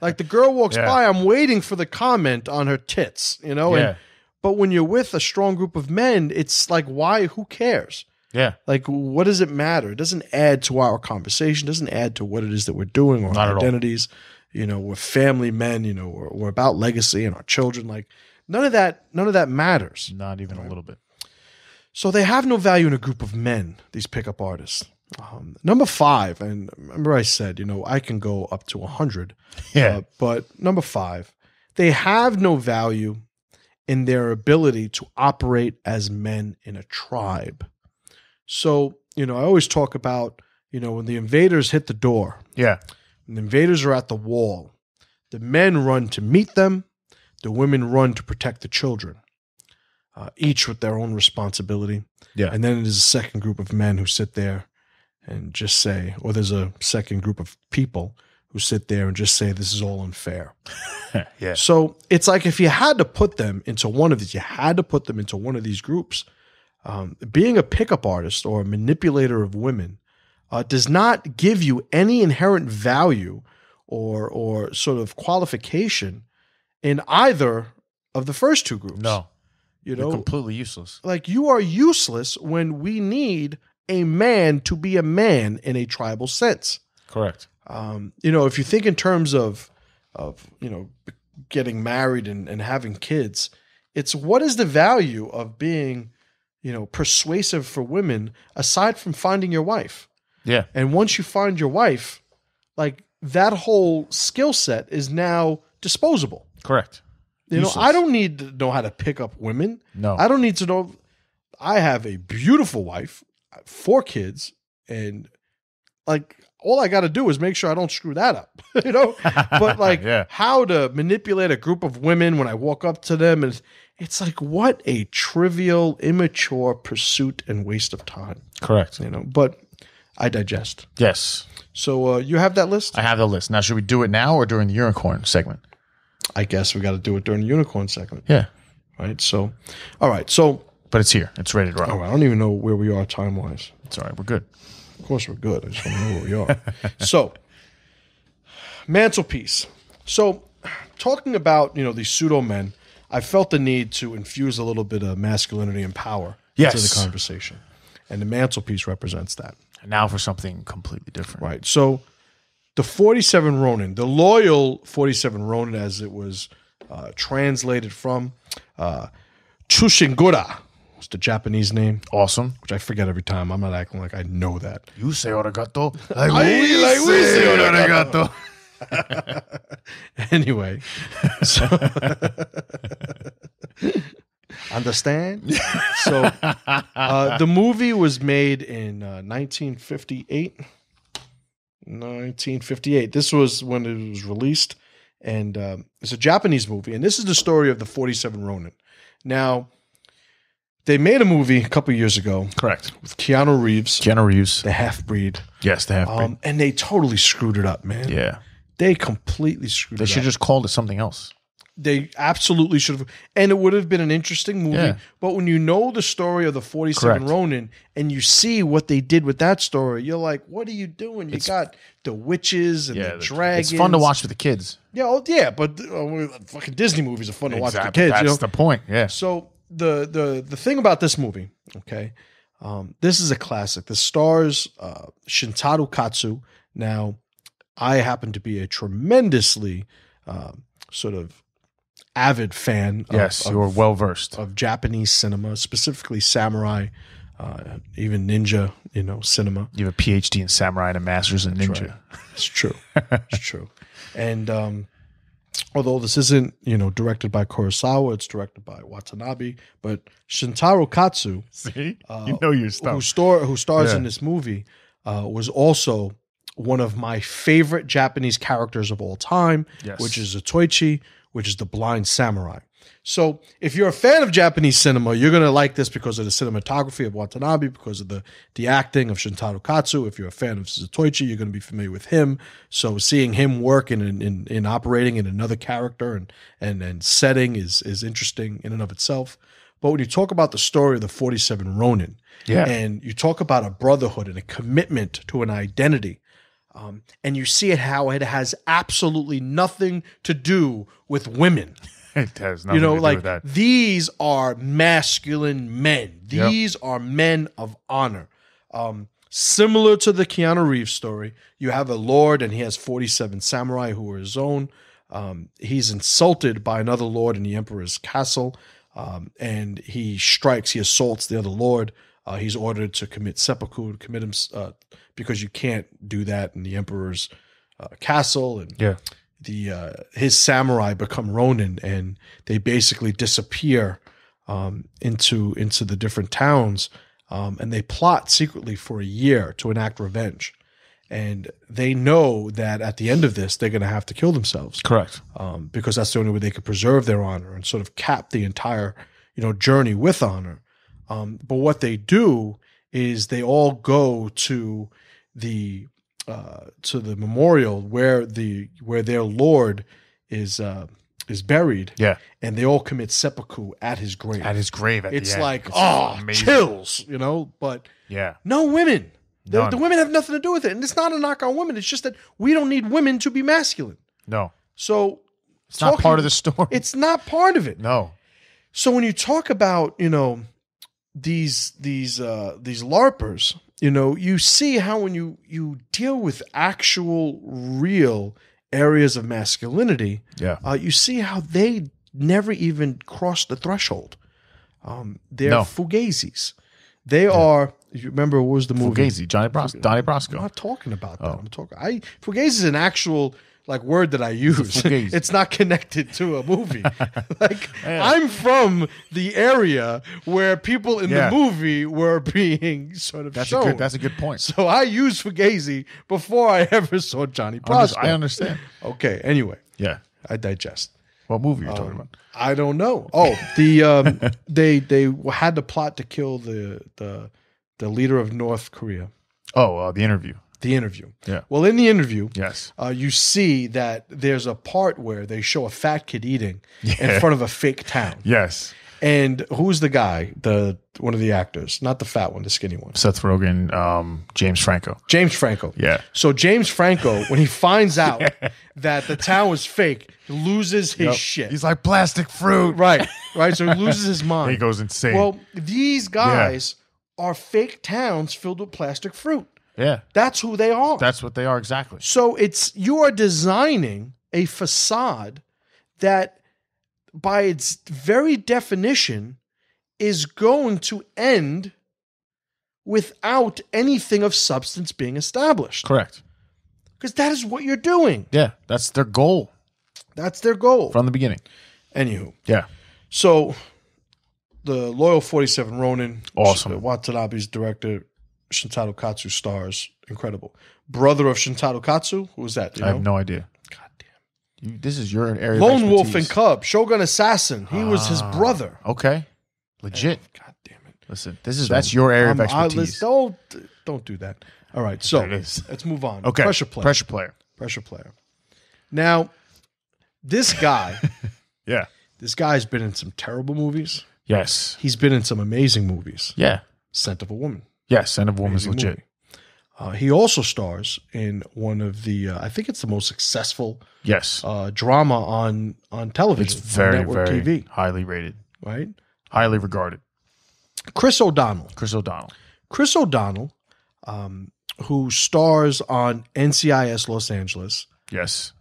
Like the girl walks by, I'm waiting for the comment on her tits, Yeah. But when you're with a strong group of men, it's like, why? Who cares? Yeah. Like, what does it matter? It doesn't add to our conversation. It doesn't add to what it is that we're doing or our identities. We're family men, we're about legacy and our children. Like none of that matters. Not even a little bit. So they have no value in a group of men, these pickup artists. Number 5, and remember I said, I can go up to 100. Yeah. But number 5, they have no value in their ability to operate as men in a tribe. So, I always talk about, when the invaders hit the door. Yeah. And the invaders are at the wall. The men run to meet them. The women run to protect the children, each with their own responsibility. Yeah. And then there's a second group of men who sit there and just say, or there's a second group of people who sit there and just say, this is all unfair. Yeah. So it's like if you had to put them into one of these, you had to put them into one of these groups. Being a pickup artist or a manipulator of women does not give you any inherent value or sort of qualification in either of the first two groups. No. You You're know, completely useless. like you are useless when we need a man to be a man in a tribal sense. Correct. You know, if you think in terms of getting married and having kids, it's what is the value of being, persuasive for women aside from finding your wife? Yeah. And once you find your wife, like that whole skill set is now disposable. Correct. Useless. I don't need to know how to pick up women. No. I don't need to know. I have a beautiful wife, 4 kids, and like all I got to do is make sure I don't screw that up, But like Yeah. how to manipulate a group of women when I walk up to them, and it's like what a trivial, immature pursuit and waste of time. Correct. But I digest. Yes. So you have that list? I have the list. Now, should we do it now or during the unicorn segment? I guess we got to do it during the unicorn segment. Yeah. Right. So, all right. So, But it's here. It's ready to roll. all right. I don't even know where we are time wise. It's all right. We're good. Of course, we're good. I just want to know where we are. So, mantelpiece. So, talking about these pseudo men, I felt the need to infuse a little bit of masculinity and power into the Yes. conversation, and the mantelpiece represents that. And now for something completely different. Right. So, the 47 Ronin, the loyal 47 Ronin, as it was translated from Chushingura, was the Japanese name, Awesome. which I forget every time. I'm not acting like I know that. You say arigato. we say arigato. Anyway, so understand? So the movie was made in 1958. 1958. This was when it was released, and it's a Japanese movie, and this is the story of the 47 Ronin. Now, they made a movie a couple years ago Correct. with Keanu Reeves, Keanu Reeves. the half-breed, Yes, the half-breed. and they totally screwed it up, man. Yeah. They completely screwed They it should up. just called it something else. They absolutely should have, and it would have been an interesting movie. Yeah. But when you know the story of the 47 Correct. Ronin and you see what they did with that story, you're like, what are you doing? You got the witches and the dragons. It's fun to watch with the kids. Yeah, but fucking Disney movies are fun to watch with the Exactly. kids. That's the point. Yeah. So the thing about this movie, okay, this is a classic. This stars Shintaro Katsu. Now, I happen to be a tremendously sort of avid fan Yes, you are well versed. of Japanese cinema, specifically samurai, even ninja, cinema. You have a PhD in samurai and a master's in ninja. Right. It's true. It's true. And although this isn't, directed by Kurosawa, it's directed by Watanabe, but Shintaro Katsu, See? You know your stuff. who stars in this movie, was also one of my favorite Japanese characters of all time, Yes. which is Zatoichi, which is the blind samurai. So if you're a fan of Japanese cinema, you're going to like this because of the cinematography of Watanabe, because of the acting of Shintaro Katsu. If you're a fan of Zatoichi, you're going to be familiar with him. So seeing him work in operating in another character and setting is interesting in and of itself. But when you talk about the story of the 47 Ronin, and you talk about a brotherhood and a commitment to an identity, and you see how it has absolutely nothing to do with women. It has nothing to do with that. These are masculine men. These are men of honor. Similar to the Keanu Reeves story, you have a lord and he has 47 samurai who are his own. He's insulted by another lord in the emperor's castle, and he assaults the other lord. He's ordered to commit seppuku, because you can't do that in the emperor's castle. And his samurai become Ronin, and they basically disappear into the different towns, and they plot secretly for a year to enact revenge. And they know that at the end of this, they're going to have to kill themselves. Correct. Because that's the only way they could preserve their honor and sort of cap the entire, journey with honor. But what they do is they all go to the memorial where their lord is buried. Yeah. And they all commit seppuku at his grave. At his grave at It's the end. like, Amazing. chills, but Yeah. no women. The None. women have nothing to do with it. And it's not a knock on women. It's just that we don't need women to be masculine. No. So It's not part of the story. It's not part of it. No. So when you talk about, these LARPers, you see how when you deal with actual real areas of masculinity, you see how they never even cross the threshold. They're fugazis. They are. You remember what was the movie? Fugazi, Donnie Brasco. I'm not talking about that. Fugazi is an actual word that I use. It's not connected to a movie. I'm from the area where people in the movie were being sort of shown. That's a good point. So I used Fugazi before I ever saw Johnny Brasco. I understand. Okay. Anyway. Yeah. I digest. What movie are you talking about? I don't know. Oh, they had the plot to kill the leader of North Korea. Oh, The Interview. The Interview. Yeah. Well, in The Interview, yes, you see that there's a part where they show a fat kid eating in front of a fake town. Yes. And who's the guy? One of the actors, not the fat one, the skinny one. Seth Rogen, James Franco. James Franco. Yeah. So James Franco, when he finds out that the town was fake, he loses his shit. He's like plastic fruit. Right. So he loses his mind. He goes insane. Well, these guys are fake towns filled with plastic fruit. Yeah. That's who they are. That's what they are exactly. So you are designing a facade that by its very definition is going to end without anything of substance being established. Correct. Because that is what you're doing. Yeah. That's their goal. That's their goal. From the beginning. Anywho. Yeah. So the Loyal 47 Ronin. Awesome. Watanabe's director. Shintaro Katsu stars. Incredible. Brother of Shintaro Katsu. Who was that? I have no idea. God damn. This is your area Lone of Wolf and Cub. Shogun Assassin. He was his brother. Okay. Legit. God damn it. Listen, that's your area of expertise. Don't do that. All right. So let's move on. Okay. Pressure player. Now, this guy. Yeah. This guy's been in some terrible movies. Yes. He's been in some amazing movies. Yeah. Scent of a Woman. Yes, Scent of a Woman is legit. He also stars in one of the, I think it's the most successful drama on television. It's very, on network very TV. highly rated. Right? Highly regarded. Chris O'Donnell. Chris O'Donnell, who stars on NCIS Los Angeles. Yes.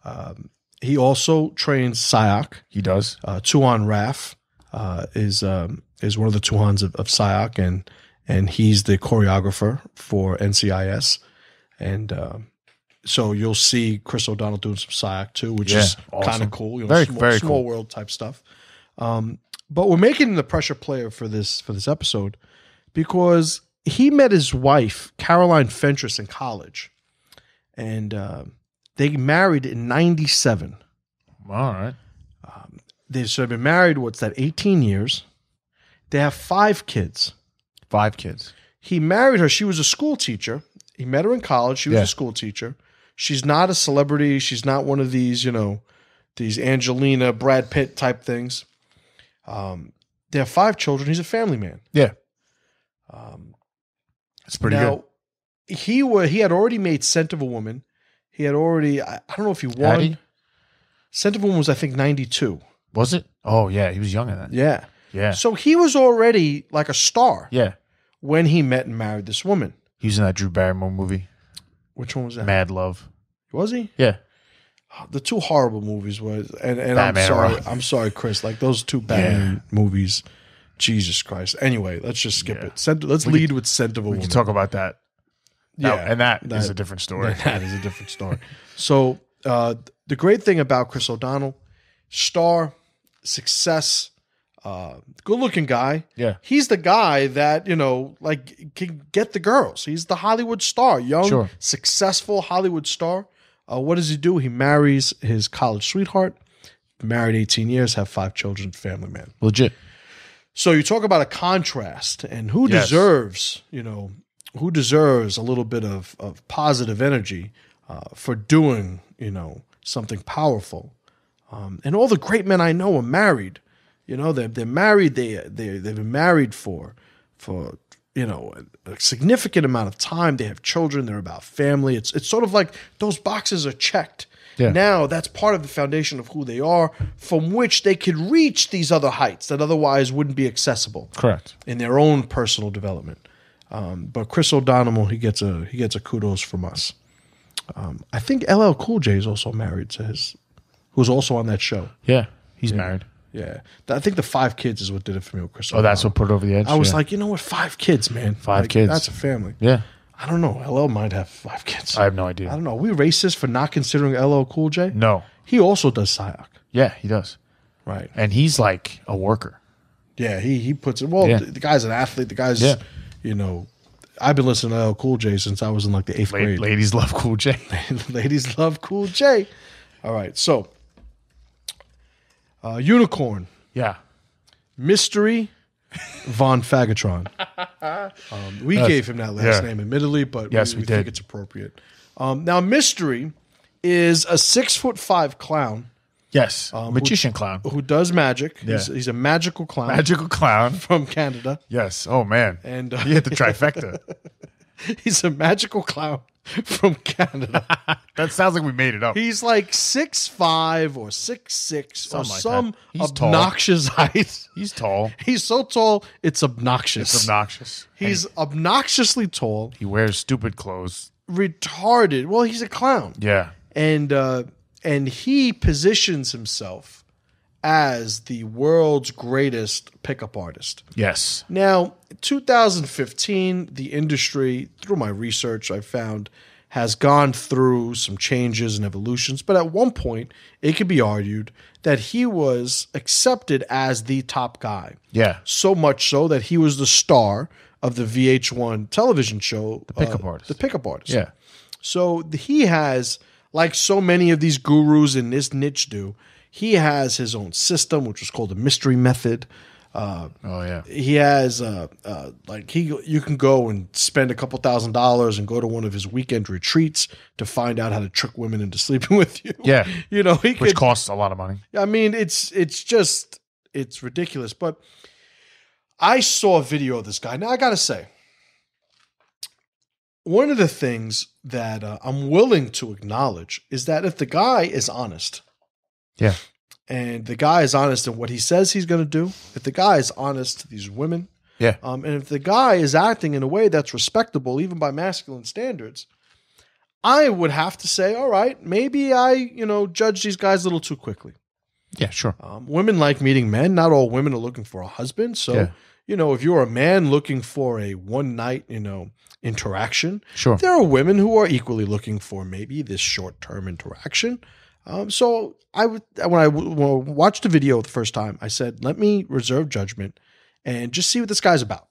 He also trains SIOC. He does. Tuan Raf is one of the Tuans of SIOC, and he's the choreographer for NCIS. And so you'll see Chris O'Donnell doing some SIOC too, which is awesome. Kind of cool. Very small cool. world type stuff. But we're making him the pressure player for this episode because he met his wife, Caroline Fentress, in college. And they married in 97. All right. They've been married, 18 years. They have 5 kids. 5 kids. He married her. She was a school teacher. He met her in college. She was a school teacher. She's not a celebrity. She's not one of these, these Angelina, Brad Pitt type things. They have 5 children. He's a family man. Yeah. It's pretty good. He had already made Scent of a Woman. He had already, I don't know if he won. Scent of a Woman was, I think, 92. Was it? Oh, yeah. He was young in that. Yeah. Yeah. So he was already like a star. Yeah. When he met and married this woman. He was in that Drew Barrymore movie. Which one was that? Mad Love. Was he? Yeah. The 2 horrible movies were, and I'm sorry, Chris. Like those 2 Batman movies, Jesus Christ. Anyway, let's just skip it. Let's lead with Scent of a Woman. We can talk about that. Yeah, and that is a different story. That is a different story. So the great thing about Chris O'Donnell, star, success, good looking guy. Yeah. He's the guy that, like can get the girls. He's the Hollywood star, young, successful Hollywood star. What does he do? He marries his college sweetheart, married 18 years, have 5 children, family man. Legit. So you talk about a contrast and who deserves, who deserves a little bit of positive energy for doing, something powerful. And all the great men I know are married. They're married. They've been married for a significant amount of time. They have children. They're about family. It's sort of like those boxes are checked. Yeah. Now that's part of the foundation of who they are, from which they could reach these other heights that otherwise wouldn't be accessible. Correct. In their own personal development. But Chris O'Donnell, he gets a kudos from us. I think LL Cool J is also married to who's also on that show. Yeah, he's married. Yeah, I think the 5 kids is what did it for me with Chris O'Donnell. That's what put it over the edge? I was like, you know what, 5 kids, man. 5 kids. That's a family. Yeah. I don't know. LL might have 5 kids. I have no idea. I don't know. Are we racist for not considering LL Cool J? No. He also does SIOC. Yeah, he does. Right. And he's like a worker. Yeah, he puts it. Well, the guy's an athlete. The guy's, I've been listening to LL Cool J since I was in like the 8th grade. Ladies love Cool J. Ladies love Cool J. All right. So, Unicorn. Yeah. Mystery Von Fagatron. We gave him that last name, admittedly, but we think it's appropriate. Now, Mystery is a 6'5" clown. Yes, magician clown who does magic. Yeah. He's a magical clown. Magical clown from Canada. Yes. Oh man, and he hit the trifecta. He's a magical clown from Canada. That sounds like we made it up. He's like 6'5" or 6'6" or like some He's obnoxious height. He's tall. He's so tall, it's obnoxious. It's obnoxious. He's obnoxiously tall. He wears stupid clothes. Retarded. Well, he's a clown. Yeah. And he positions himself as the world's greatest pickup artist. Yes. Now, 2015, the industry, through my research, I found, has gone through some changes and evolutions. But at one point, it could be argued that he was accepted as the top guy. Yeah. So much so that he was the star of the VH1 television show. The Pickup Artist. The Pickup Artist. Yeah. So he has, like so many of these gurus in this niche do, he has his own system, which was called the mystery method. He has you can go and spend a couple $1,000s and go to one of his weekend retreats to find out how to trick women into sleeping with you. Yeah, which costs a lot of money. I mean, it's ridiculous. But I saw a video of this guy. Now I gotta say, one of the things that I'm willing to acknowledge is that if the guy is honest. Yeah. And the guy is honest in what he says he's going to do. If the guy is honest to these women. Yeah. And if the guy is acting in a way that's respectable, even by masculine standards, I would have to say, all right, maybe I, judge these guys a little too quickly. Yeah, sure. Women like meeting men. Not all women are looking for a husband. So, if you're a man looking for a one night, interaction, sure. There are women who are equally looking for maybe this short-term interaction. So when I watched the video the first time, I said, let me reserve judgment and just see what this guy's about.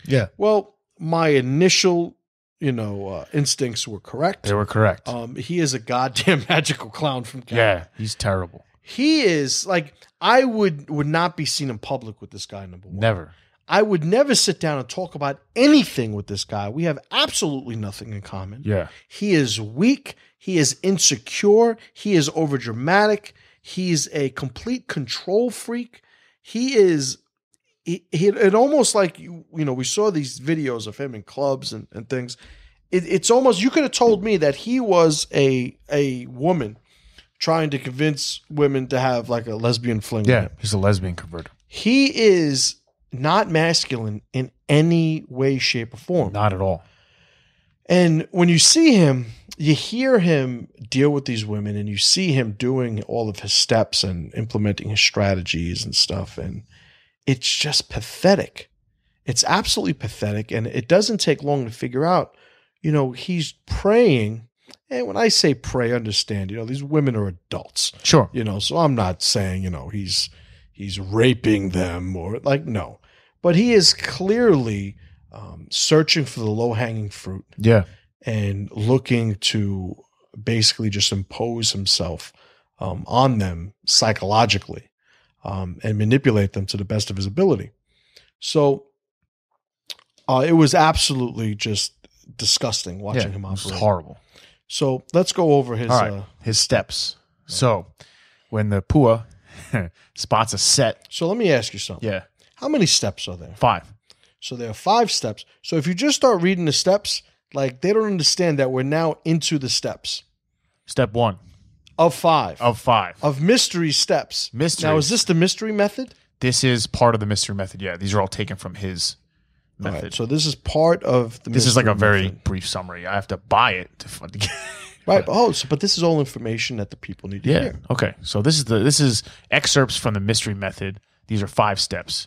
Yeah. Well, my initial, instincts were correct. They were correct. He is a goddamn magical clown from Canada. Yeah, he's terrible. He is like, I would not be seen in public with this guy, number one. Never. I would never sit down and talk about anything with this guy. We have absolutely nothing in common. Yeah. He is weak. He is insecure. He is overdramatic. He's a complete control freak. It almost like, we saw these videos of him in clubs and things. It's almost, you could have told me that he was a woman trying to convince women to have like a lesbian fling with him. He's a lesbian converter. He is not masculine in any way, shape, or form. Not at all. And when you see him, you hear him deal with these women and you see him doing all of his steps and implementing his strategies and stuff. And it's just pathetic. It's absolutely pathetic. And it doesn't take long to figure out, he's praying. And when I say pray, understand, these women are adults. Sure. So I'm not saying, he's raping them or like, no. But he is clearly searching for the low-hanging fruit. Yeah. And looking to basically just impose himself on them psychologically and manipulate them to the best of his ability. So it was absolutely just disgusting watching him operate. It was horrible. So let's go over his steps. So when the Pua spots a set. So let me ask you something. Yeah. How many steps are there? 5. So there are 5 steps. So if you just start reading the steps, like they don't understand that we're now into the steps. Step 1. Of 5. Of mystery steps. Mystery. Now, is this the mystery method? This is part of the mystery method. Yeah, these are all taken from his method. Right, so this is part of the. This is like a very method. brief summary. I have to buy it to get. Right. But this is all information that the people need to hear. Okay. So this is excerpts from the mystery method. These are 5 steps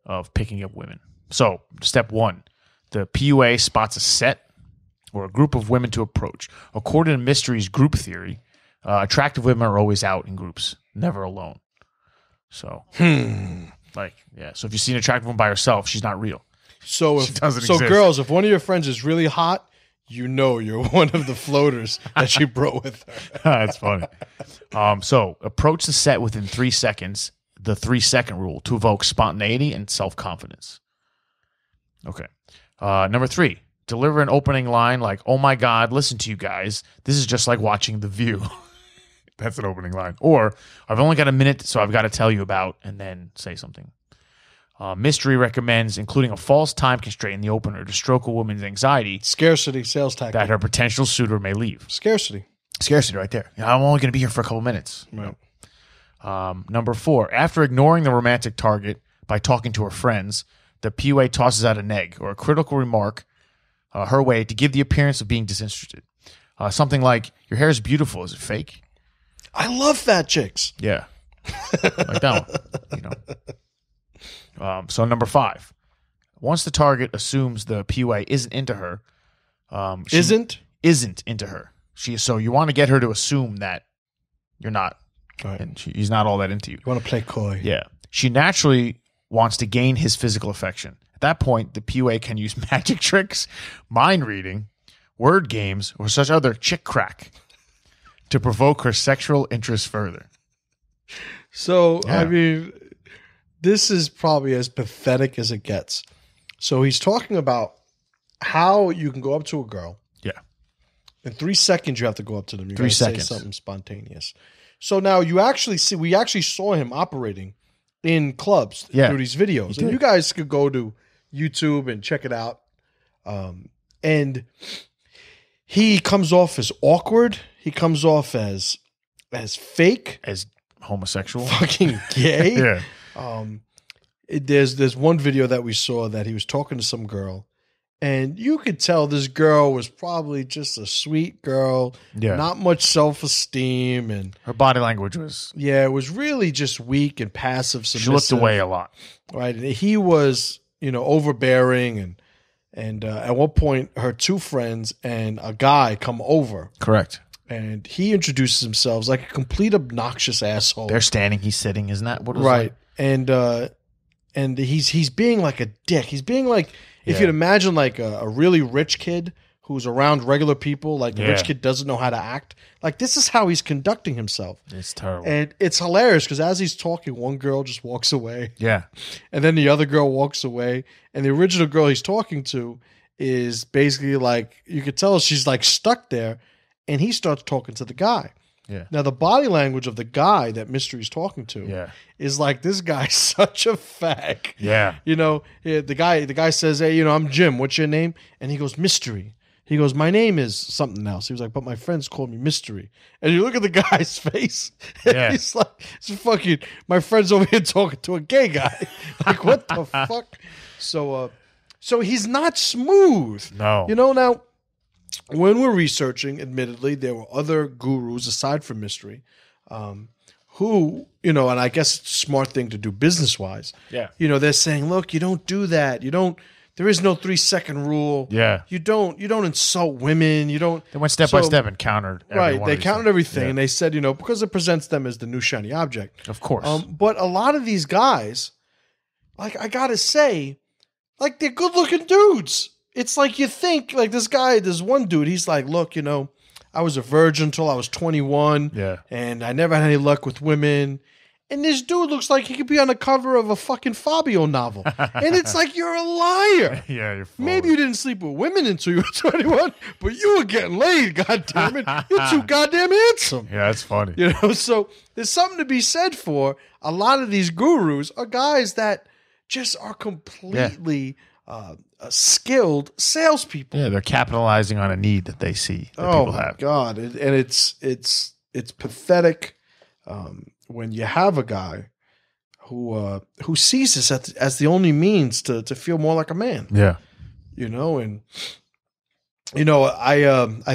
of picking up women. So step 1, the PUA spots a set or a group of women to approach. According to mystery's group theory, attractive women are always out in groups, never alone. So, So if you see an attractive woman by herself, she's not real. So girls, if one of your friends is really hot, you know you're one of the floaters that she brought with her. That's funny. So approach the set within 3 seconds, the 3-second rule, to evoke spontaneity and self-confidence. Okay. Number 3, deliver an opening line like, "Oh my God, listen to you guys. This is just like watching The View." That's an opening line. Or, "I've only got a minute, so I've got to tell you about," and then say something. Mystery recommends including a false time constraint in the opener to stroke a woman's anxiety. Scarcity sales tactic. That her potential suitor may leave. Scarcity right there. I'm only going to be here for a couple minutes. Right. Number 4, after ignoring the romantic target by talking to her friends, the PUA tosses out a neg or a critical remark her way to give the appearance of being disinterested. Something like, "Your hair is beautiful. Is it fake?" I love fat chicks. Yeah. Like that one. So number 5, once the target assumes the PUA isn't into her. Isn't into her. So you want to get her to assume that you're not. Right. And he's not all that into you. You want to play coy. Yeah. She naturally wants to gain his physical affection. At that point, the PUA can use magic tricks, mind reading, word games, or such other chick crack to provoke her sexual interest further. So, I mean, this is probably as pathetic as it gets. So he's talking about how you can go up to a girl. Yeah. In 3 seconds, you have to go up to them. You 3 gotta seconds. Say something spontaneous. So now we actually saw him operating in clubs through these videos. And you guys could go to YouTube and check it out. And he comes off as awkward. He comes off as fake. As homosexual. Fucking gay. Yeah. There's one video that we saw that he was talking to some girl, and you could tell this girl was probably just a sweet girl, not much self-esteem, and her body language was it was really just weak and passive, submissive. She looked away a lot, right? And he was overbearing, and at one point her 2 friends and a guy come over, correct, and he introduces himself like a complete obnoxious asshole. They're standing, he's sitting, isn't that what it was right? Like? And he's being like a dick. He's being like, if you'd imagine like a really rich kid who's around regular people, like the rich kid doesn't know how to act. Like this is how he's conducting himself. It's terrible. And it's hilarious because as he's talking, one girl just walks away. Yeah. And then the other girl walks away. And the original girl he's talking to is basically like, you could tell she's like stuck there. And he starts talking to the guy. Yeah. Now, the body language of the guy that Mystery's talking to is like, this guy's such a fag. Yeah. The guy says, "Hey, I'm Jim. What's your name?" And he goes, "Mystery." He goes, "My name is something else." He was like, "But my friends call me Mystery." And you look at the guy's face. And he's like, "It's fucking, my friend's over here talking to a gay guy." Like, what the fuck? So he's not smooth. No. Now, when we're researching, admittedly, there were other gurus aside from Mystery, who, and I guess it's a smart thing to do business-wise. Yeah. They're saying, look, you don't do that. You don't There is no 3-second rule. Yeah. You don't insult women. You don't. They went step by step and countered. Right. They countered everything, yeah. and they said, because it presents them as the new shiny object. Of course. But a lot of these guys, like I gotta say, like they're good looking dudes. It's like you think like this one dude. He's like, look, I was a virgin until I was 21. Yeah. And I never had any luck with women. And this dude looks like he could be on the cover of a fucking Fabio novel. And it's like, you're a liar. Yeah, you're full. Maybe you didn't sleep with women until you were 21, but you were getting laid, goddamn it. You're too goddamn handsome. Yeah, that's funny. So there's something to be said for a lot of these gurus are guys that just are completely skilled salespeople. Yeah, they're capitalizing on a need that they see that people have. Oh, God. And it's pathetic. When you have a guy who sees this as the only means to feel more like a man. Yeah. I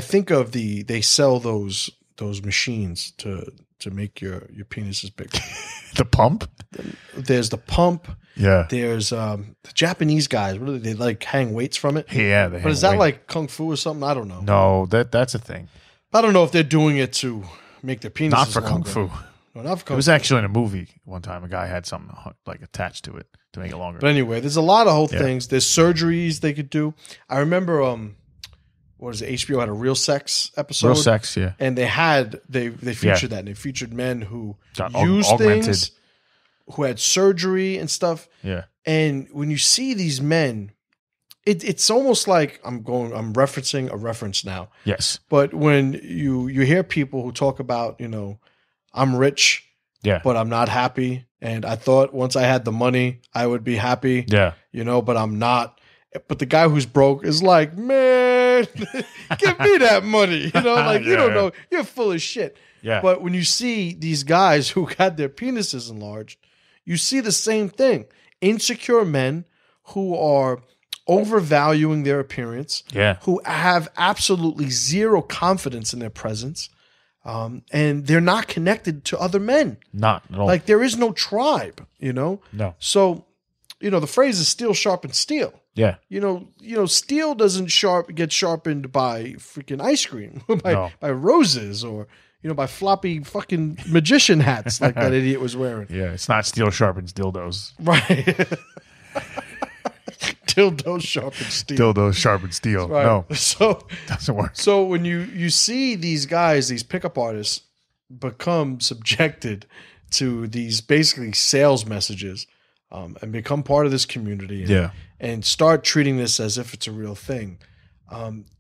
think of they sell those machines to make your penises big. The pump? There's the pump. Yeah. There's the Japanese guys. What do they like hang weights from it? Yeah. But is that like kung fu or something? I don't know. No, that's a thing. I don't know if they're doing it to make their penises Not for longer. kung fu. No, not for kung It was fu. actually in a movie one time. A guy had something like attached to it to make it longer. But anyway, there's a lot of whole things. There's surgeries they could do. I remember, what is it? HBO had a Real Sex episode. Real sex, yeah. And they featured that. And they featured men who Got used augmented. things, who had surgery and stuff. Yeah. And when you see these men, it's almost like I'm referencing a reference now. Yes. But when you hear people who talk about, I'm rich, but I'm not happy. And I thought once I had the money, I would be happy. Yeah. But I'm not. But the guy who's broke is like, man, give me that money. You don't know. You're full of shit. Yeah. But when you see these guys who got their penises enlarged, you see the same thing. Insecure men who are overvaluing their appearance, who have absolutely zero confidence in their presence, and they're not connected to other men. Not at all. Like there is no tribe, No. So, the phrase is steel sharpens steel. Yeah. Steel doesn't get sharpened by freaking ice cream, by roses or, by floppy fucking magician hats like that idiot was wearing. Yeah. It's not steel sharpens dildos. Right. Dildos sharpen steel. Dildos sharpen steel. Right. No. So doesn't work. So when you see these guys, these pickup artists become subjected to these basically sales messages, and become part of this community and start treating this as if it's a real thing.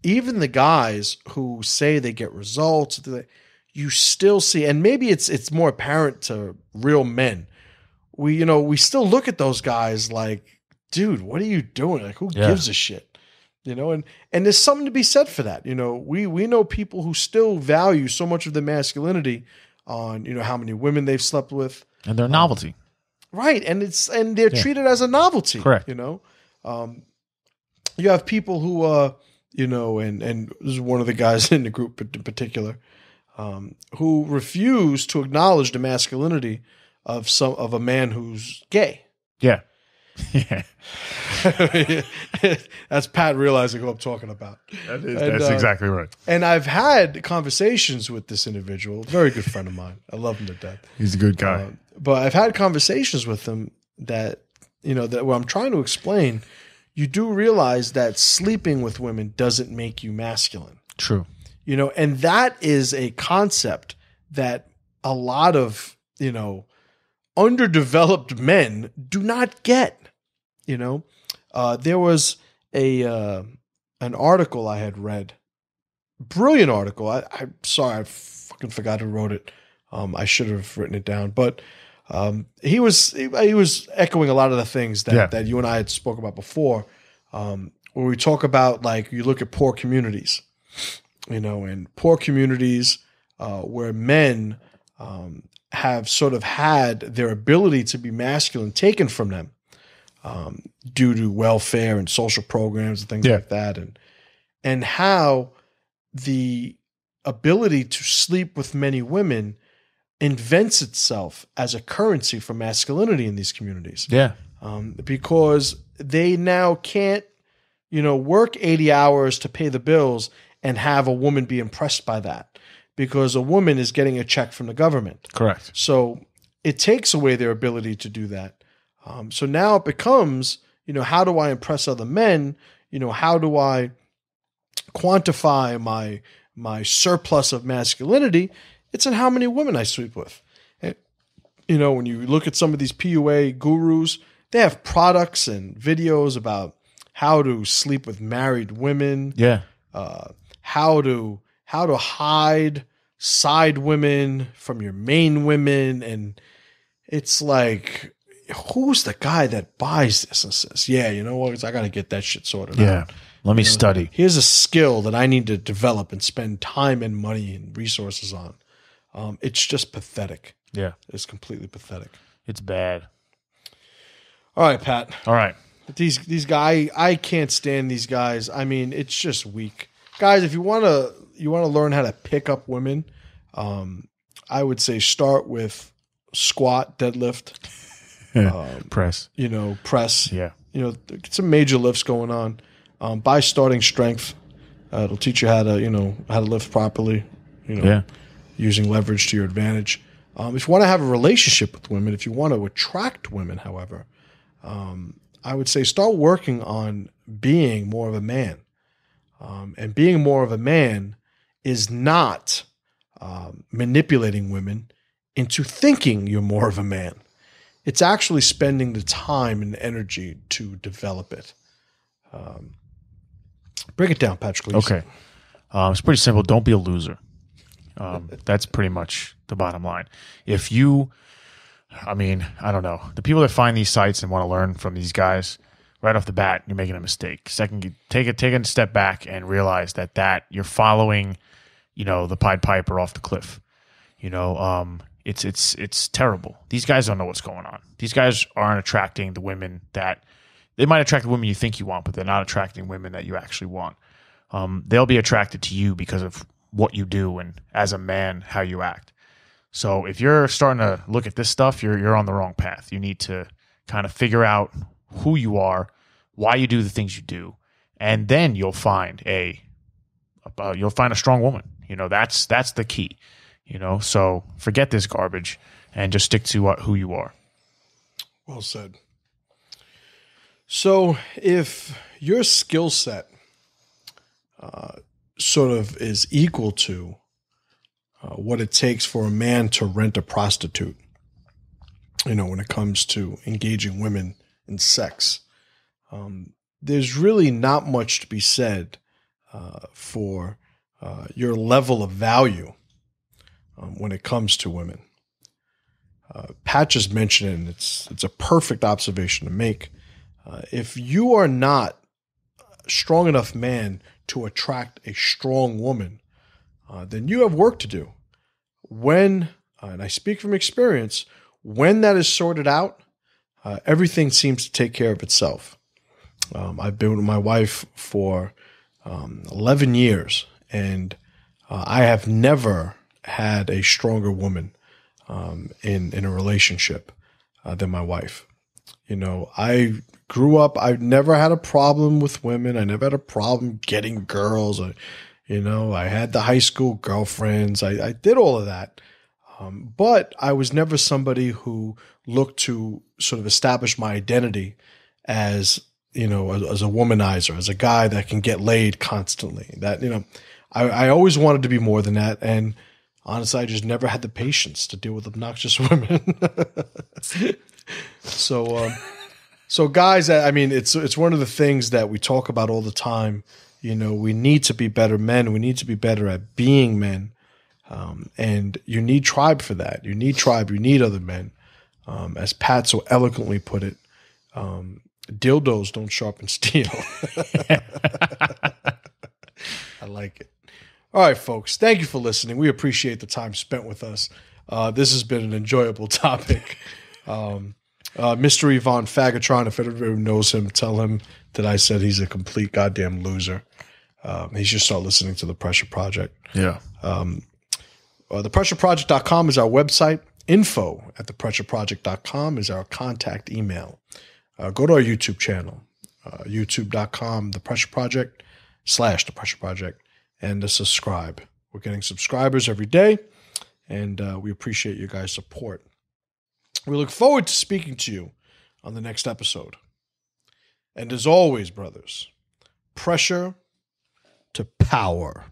Even the guys who say they get results, you still see, and maybe it's more apparent to real men. We still look at those guys like, dude, what are you doing? Like, who gives a shit? And there's something to be said for that. We know people who still value so much of their masculinity on, how many women they've slept with. And their novelty. Right. And they're treated as a novelty. Correct. You have people who, and this is one of the guys in the group in particular, who refuse to acknowledge the masculinity of a man who's gay. Yeah. Yeah. That's Pat realizing who I'm talking about. That's exactly right. And I've had conversations with this individual, very good friend of mine. I love him to death. He's a good guy. But I've had conversations with him that where I'm trying to explain, you do realize that sleeping with women doesn't make you masculine. True. And that is a concept that a lot of, underdeveloped men do not get. There was an article I had read, brilliant article. I'm sorry, I fucking forgot who wrote it. I should have written it down, but he was echoing a lot of the things that you and I had spoke about before, where we talk about, like, you look at poor communities, and poor communities where men have sort of had their ability to be masculine taken from them due to welfare and social programs and things like that, and how the ability to sleep with many women invents itself as a currency for masculinity in these communities. Yeah. because they now can't, work 80 hours to pay the bills and have a woman be impressed by that, because a woman is getting a check from the government. Correct. So it takes away their ability to do that. So now it becomes, how do I impress other men? How do I quantify my surplus of masculinity? It's in how many women I sleep with. And, when you look at some of these PUA gurus, they have products and videos about how to sleep with married women. Yeah. How to hide side women from your main women. And it's like, who's the guy that buys this and says, yeah, you know what? I got to get that shit sorted out. Let me study. Here's a skill that I need to develop and spend time and money and resources on. It's just pathetic. Yeah. It's completely pathetic. It's bad. All right, Pat. All right. These guys, I can't stand these guys. I mean, it's just weak. Guys, if you want to learn how to pick up women, I would say start with squat, deadlift, press. Press. Yeah. Get some major lifts going on. By starting strength, it'll teach you how to lift properly. Using leverage to your advantage. If you want to have a relationship with women, if you want to attract women, however, I would say start working on being more of a man. And being more of a man is not manipulating women into thinking you're more of a man. It's actually spending the time and energy to develop it. Break it down, Patrick, please. Okay. It's pretty simple. Don't be a loser. That's pretty much the bottom line. I don't know. The people that find these sites and want to learn from these guys, right off the bat, you're making a mistake. Second, take a step back and realize that you're following, the Pied Piper off the cliff. It's terrible. These guys don't know what's going on. These guys aren't attracting the women that they might attract the women you think you want, but they're not attracting women that you actually want. They'll be attracted to you because of what you do and as a man, how you act. So if you're starting to look at this stuff, you're on the wrong path. You need to kind of figure out who you are, why you do the things you do, and then you'll find a strong woman. That's the key. So forget this garbage and just stick to who you are. Well said. So if your skill set sort of is equal to what it takes for a man to rent a prostitute, when it comes to engaging women in sex, there's really not much to be said for your level of value when it comes to women. Pat just mentioned it, and it's a perfect observation to make. If you are not a strong enough man to attract a strong woman, then you have work to do. When, and I speak from experience, when that is sorted out, everything seems to take care of itself. I've been with my wife for 11 years, and I have never had a stronger woman in a relationship than my wife. I grew up, I never had a problem with women. I never had a problem getting girls. I had the high school girlfriends. I did all of that. But I was never somebody who looked to sort of establish my identity as, as a womanizer, as a guy that can get laid constantly. That, I always wanted to be more than that. And honestly, I just never had the patience to deal with obnoxious women. So guys, it's one of the things that we talk about all the time. We need to be better men. We need to be better at being men. And you need tribe for that. You need tribe. You need other men. As Pat so eloquently put it, dildos don't sharpen steel. I like it. All right, folks. Thank you for listening. We appreciate the time spent with us. This has been an enjoyable topic. Mystery Von Fagatron, if everybody knows him, tell him that I said he's a complete goddamn loser. He should start listening to The Pressure Project. Yeah. ThePressureProject.com is our website. Info@thepressureproject.com is our contact email. go to our YouTube channel, youtube.com, The Pressure Project /The Pressure Project, and to subscribe. We're getting subscribers every day, and we appreciate you guys' support. We look forward to speaking to you on the next episode. And as always, brothers, pressure to power.